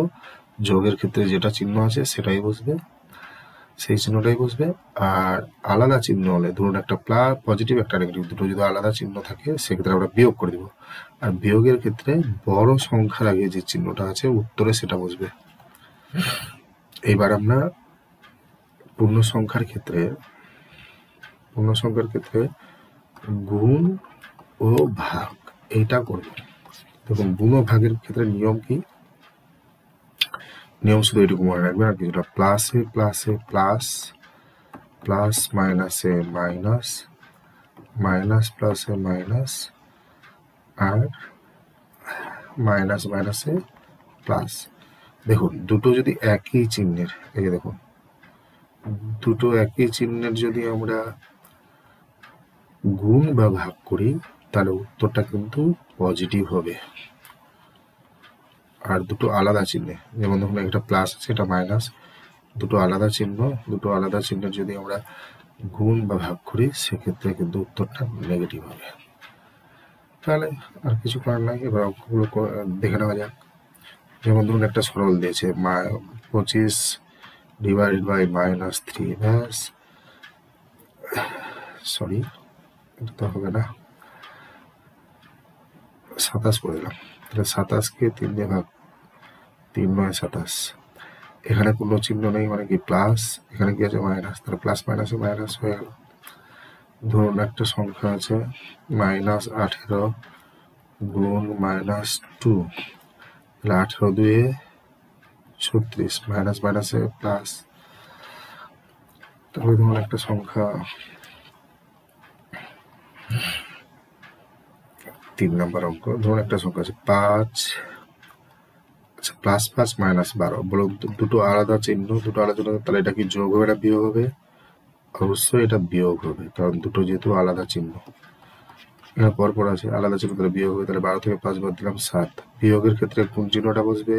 যোগের ক্ষেত্রে যেটা চিহ্ন আছে সেটাই বসবে, সেই চিহ্নটাই বসবে। আর আলাদা চিহ্ন হলে, ধরুন একটা পজিটিভ একটা নেগেটিভ, দুটো যদি আলাদা চিহ্ন থাকে সেক্ষেত্রে আমরা বিয়োগ করে দিব। আর বিয়োগের ক্ষেত্রে বড় সংখ্যার আগে যে চিহ্নটা আছে উত্তরে সেটা বসবে। এবার আমরা পূর্ণ সংখ্যার ক্ষেত্রে গুণ ও ভাগ এইটা করব। দেখুন গুণ ও ভাগের ক্ষেত্রে নিয়ম কি? নিয়ম শুধু এটুকু মনে রাখবেন, আর কিছুটা প্লাসে প্লাসে প্লাস, প্লাস মাইনাসে মাইনাস, মাইনাস প্লাসে মাইনাস, আর মাইনাস মাইনাসে প্লাস। দেখুন দুটো যদি একই চিহ্নের, এই যে দেখুন দুটো একই চিহ্নের যদি আমরা গুণ বা ভাগ করি তাহলে উত্তরটা কিন্তু পজিটিভ হবে। আর দুটো আলাদা চিহ্নে, যেমন ধরুন একটা প্লাস আছে এটা মাইনাস, দুটো আলাদা চিহ্নের যদি আমরা গুণ বা ভাগ করি সেক্ষেত্রে কিন্তু উত্তরটা নেগেটিভ হবে। তাহলে আর কিছু করার নাই। এবার অঙ্কগুলো দেখে নেওয়া যাক। যেমন ধরুন একটা সরল দিয়েছে 25 ডিভাইডেড বাই -3, ব্যাস। সরি, এটা তো হবে না, 27 করে দিলাম। তাহলে 27-কে 3 দিয়ে ভাগ, 3 9 27। এখানে কোনো চিহ্ন নেই মানে কি প্লাস, এখানে কি আছে? মাইনাস। তাহলে প্লাস মাইনাসে মাইনাস হয়ে গেল। ধরুন একটা সংখ্যা আছে -18 গুণ -2, তাহলে 18 2 36, মাইনাস মাইনাসে প্লাস। তাহলে ধরুন একটা সংখ্যা 3 নম্বর অঙ্ক, ধরুন একটা সংখ্যা আছে 5, আচ্ছা +5 -12। বলুন দুটো আলাদা চিহ্ন, তাহলে এটা কি যোগ হবে না বিয়োগ হবে? অবশ্যই এটা বিয়োগ হবে, কারণ দুটো যেহেতু আলাদা চিহ্ন। এখানে পরপর আছে আলাদা চিহ্ন, তাহলে বিয়োগ হবে। তাহলে 12 থেকে 5 বাদ দিলাম 7। বিয়োগের ক্ষেত্রে কোন চিহ্নটা বসবে?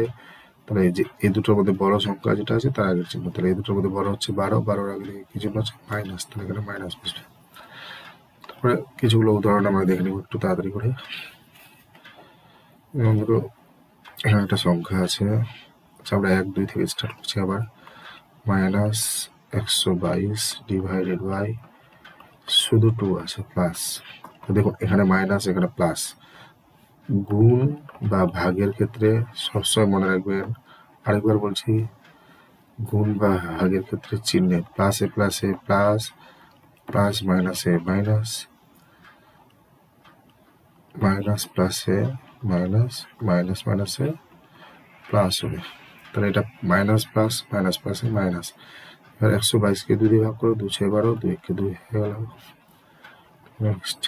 তাহলে এই যে এই দুটোর মধ্যে বড় সংখ্যা যেটা আছে তার আগের চিহ্ন। তাহলে এই দুটোর মধ্যে বড় হচ্ছে 12, 12-এর আগে কি চিহ্ন আছে? মাইনাস। তাহলে এখানে মাইনাস বসবে। তারপরে কিছুগুলো উদাহরণ আমরা দেখে নিব একটু তাড়াতাড়ি করে। যেমন ধরো এখানে একটা সংখ্যা আছে, আচ্ছা আমরা 1 2 থেকে স্টার্ট করছি আবার। -122 ডিভাইডেড বাই, শুধু 2 আছে প্লাস। দেখুন এখানে মাইনাস, এখানে প্লাস। গুণ বা ভাগের ক্ষেত্রে সবসময় মনে রাখবেন, আরেকবার বলছি, গুণ বা ভাগের ক্ষেত্রে চিহ্নে প্লাসে প্লাসে প্লাস, প্লাস মাইনাসে মাইনাস, মাইনাস প্লাসে মাইনাস, মাইনাস মাইনাসে প্লাস হবে। তাহলে এটা মাইনাস প্লাস, মাইনাস প্লাসে মাইনাস। এবার 122-কে 2 দিয়ে ভাগ করো, 2 6 12, 2 2 হয়ে গেল। নেক্সট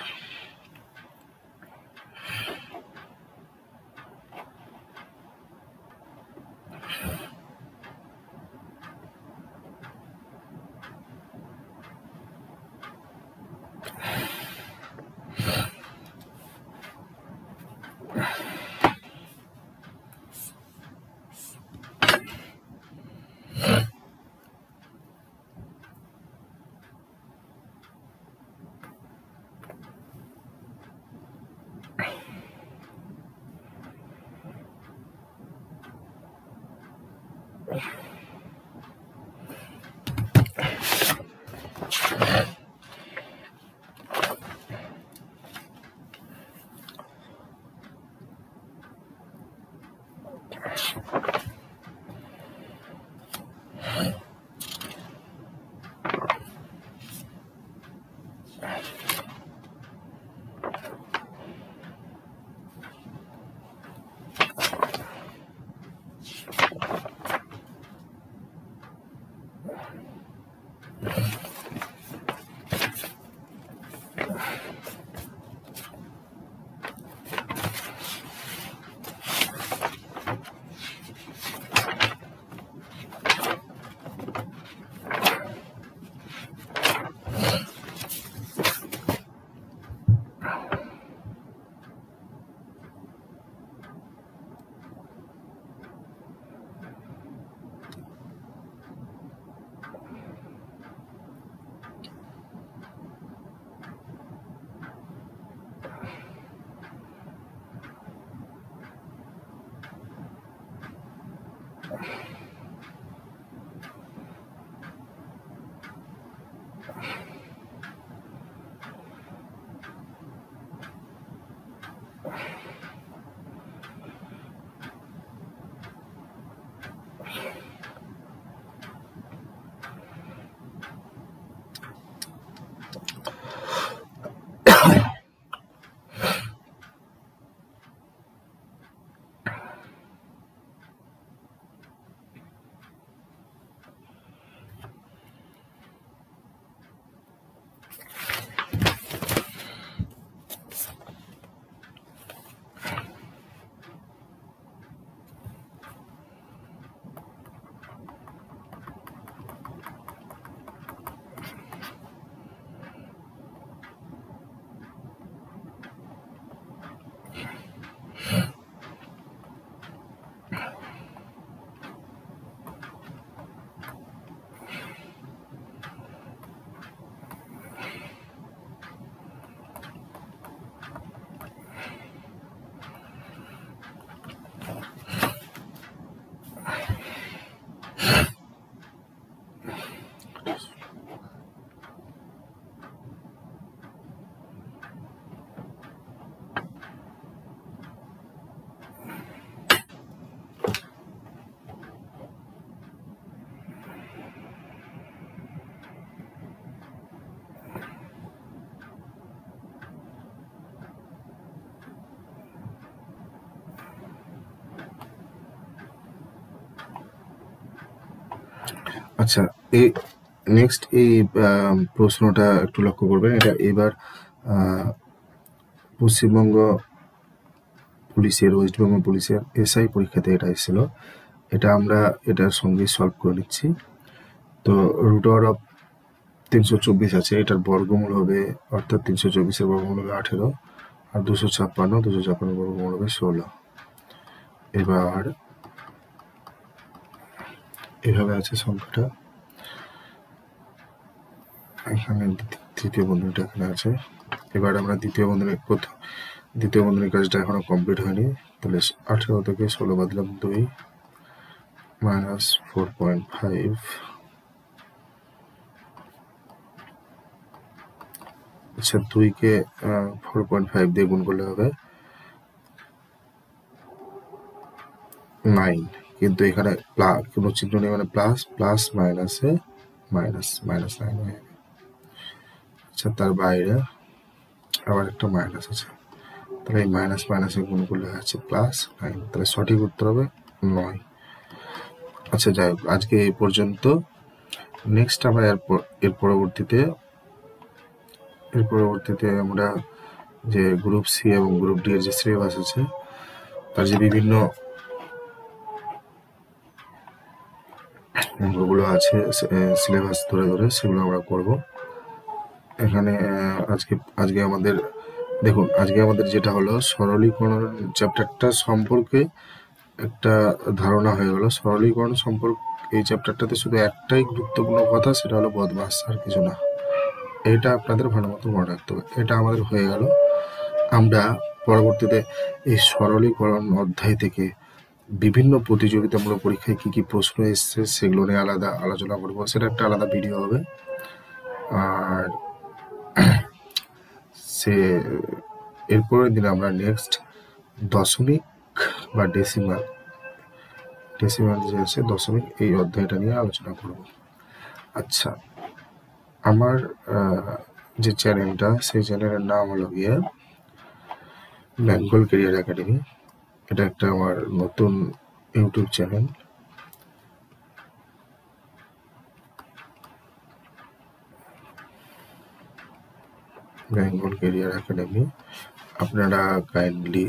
আচ্ছা, এই নেক্সট এই প্রশ্নটা একটু লক্ষ্য করবেন। এটা এবার পশ্চিমবঙ্গ পুলিশের, ওয়েস্টবেঙ্গল পুলিশের এসআই পরীক্ষাতে এটা এসেছিল। এটা আমরা এটার সঙ্গে সলভ করে নিচ্ছি। তো রুট ওভার অফ 324 আছে, এটার বর্গমূল হবে, অর্থাৎ 324-এর বর্গমূল হবে 18, আর 256 বর্গমূল হবে 16। এবার এভাবে আছে সংখ্যাটা, এখানে তৃতীয় বন্ধনীটা এখানে আছে। এবার আমরা দ্বিতীয় বন্ধনীর কাজটা এখনো কমপ্লিট হয়নি। তাহলে 18 থেকে 16 বাদলাম 2 মাইনাস 4.5, আচ্ছা 2-কে 4.5 দিয়ে গুণ করলে হবে 9, কিন্তু এখানে কোনো চিহ্ন নেই, মানে প্লাস প্লাস মাইনাসে মাইনাস 9 হয়ে যাবে। আচ্ছা, তার বাইরে আবার একটা মাইনাস আছে, তাহলে এই মাইনাস মাইনাসে গুণ করলে হচ্ছে প্লাস 9, তাহলে সঠিক উত্তর হবে 9। আচ্ছা, যাই হোক, আজকে এই পর্যন্ত। নেক্সট আমরা এর পরবর্তীতে আমরা যে গ্রুপ সি এবং গ্রুপ ডি এর যে সিলেবাস আছে, তার যে বিভিন্ন অঙ্কগুলো আছে সিলেবাস ধরে ধরে, সেগুলো আমরা করব। এখানে আজকে আমাদের দেখুন, আজকে আমাদের যেটা হলো সরলীকরণ চ্যাপ্টারটা সম্পর্কে একটা ধারণা হয়ে গেল। সরলীকরণ সম্পর্কে এই চ্যাপ্টারটাতে শুধু একটাই গুরুত্বপূর্ণ কথা, সেটা হলো বদমাস, আর কিছু না। এটা আপনাদের ভালো মতো মনে রাখতে হবে। এটা আমাদের হয়ে গেল। আমরা পরবর্তীতে এই সরলীকরণ অধ্যায় থেকে বিভিন্ন প্রতিযোগিতামূলক পরীক্ষায় কি কি প্রশ্ন এসছে সেগুলো নিয়ে আলাদা আলোচনা করব, সেটা একটা আলাদা ভিডিও হবে। আর সে এরপরের দিন আমরা নেক্সট দশমিক বা ডেসিমাল যে আছে দশমিক, এই অধ্যায়টা নিয়ে আলোচনা করব। আচ্ছা, আমার যে চ্যানেলটা, সেই চ্যানেলের নাম হলো গিয়ে বেঙ্গল ক্যারিয়ার একাডেমি। এটা একটা আমার নতুন YouTube channel. Bengal career academy, আপনারা কাইন্ডলি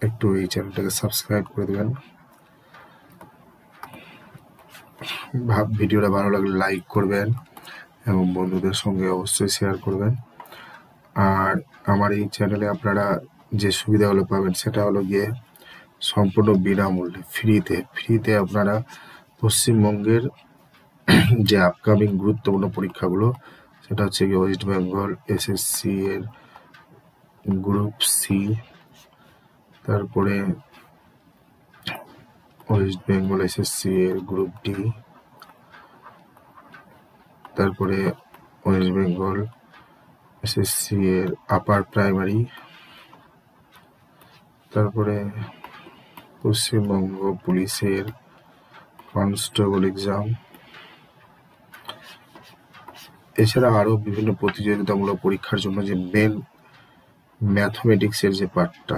একটু এই চ্যানেলটাকে সাবস্ক্রাইব করে দেবেন। ভিডিওটা ভালো লাগলে লাইক করবেন এবং বন্ধুদের সঙ্গে অবশ্যই শেয়ার করবেন। আর আমার এই চ্যানেলে আপনারা যে সুবিধাগুলো পাবেন সেটা হলো গিয়ে সম্পূর্ণ বিনামূল্যে ফ্রিতে আপনারা পশ্চিমবঙ্গের যে আপকামিং গুরুত্বপূর্ণ পরীক্ষাগুলো, সেটা হচ্ছে গিয়ে ওয়েস্ট বেঙ্গল এসএসসি এর গ্রুপ সি, তারপরে ওয়েস্ট বেঙ্গল এসএসসি এর গ্রুপ ডি, তারপরে ওয়েস্ট বেঙ্গল এসএসসি এর আপার প্রাইমারি, তারপরে পশ্চিমবঙ্গ পুলিশের কনস্টেবল এক্সাম, এছাড়া আরো বিভিন্ন প্রতিযোগিতামূলক পরীক্ষার জন্য যে মেন ম্যাথমেটিক্সের যে পার্টটা,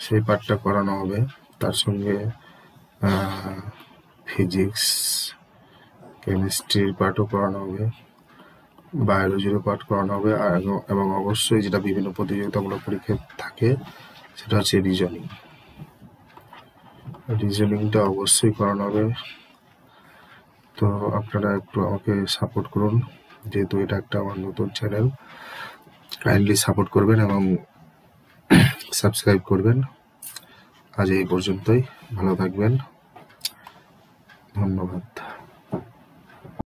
সেই পার্টটা করানো হবে। তার সঙ্গে ফিজিক্স, কেমিস্ট্রির পার্টও করানো হবে, বায়োলজিরও পার্ট করানো হবে, এবং অবশ্যই যেটা বিভিন্ন প্রতিযোগিতামূলক পরীক্ষায় থাকে সেটা হচ্ছে রিজনিংটা অবশ্যই করানো হবে। তো আপনারা একটু আমাকে সাপোর্ট করুন, যেহেতু এটা একটা আমার নতুন চ্যানেল। কাইন্ডলি সাপোর্ট করবেন এবং সাবস্ক্রাইব করবেন। আজ এই পর্যন্তই, ভালো থাকবেন, ধন্যবাদ।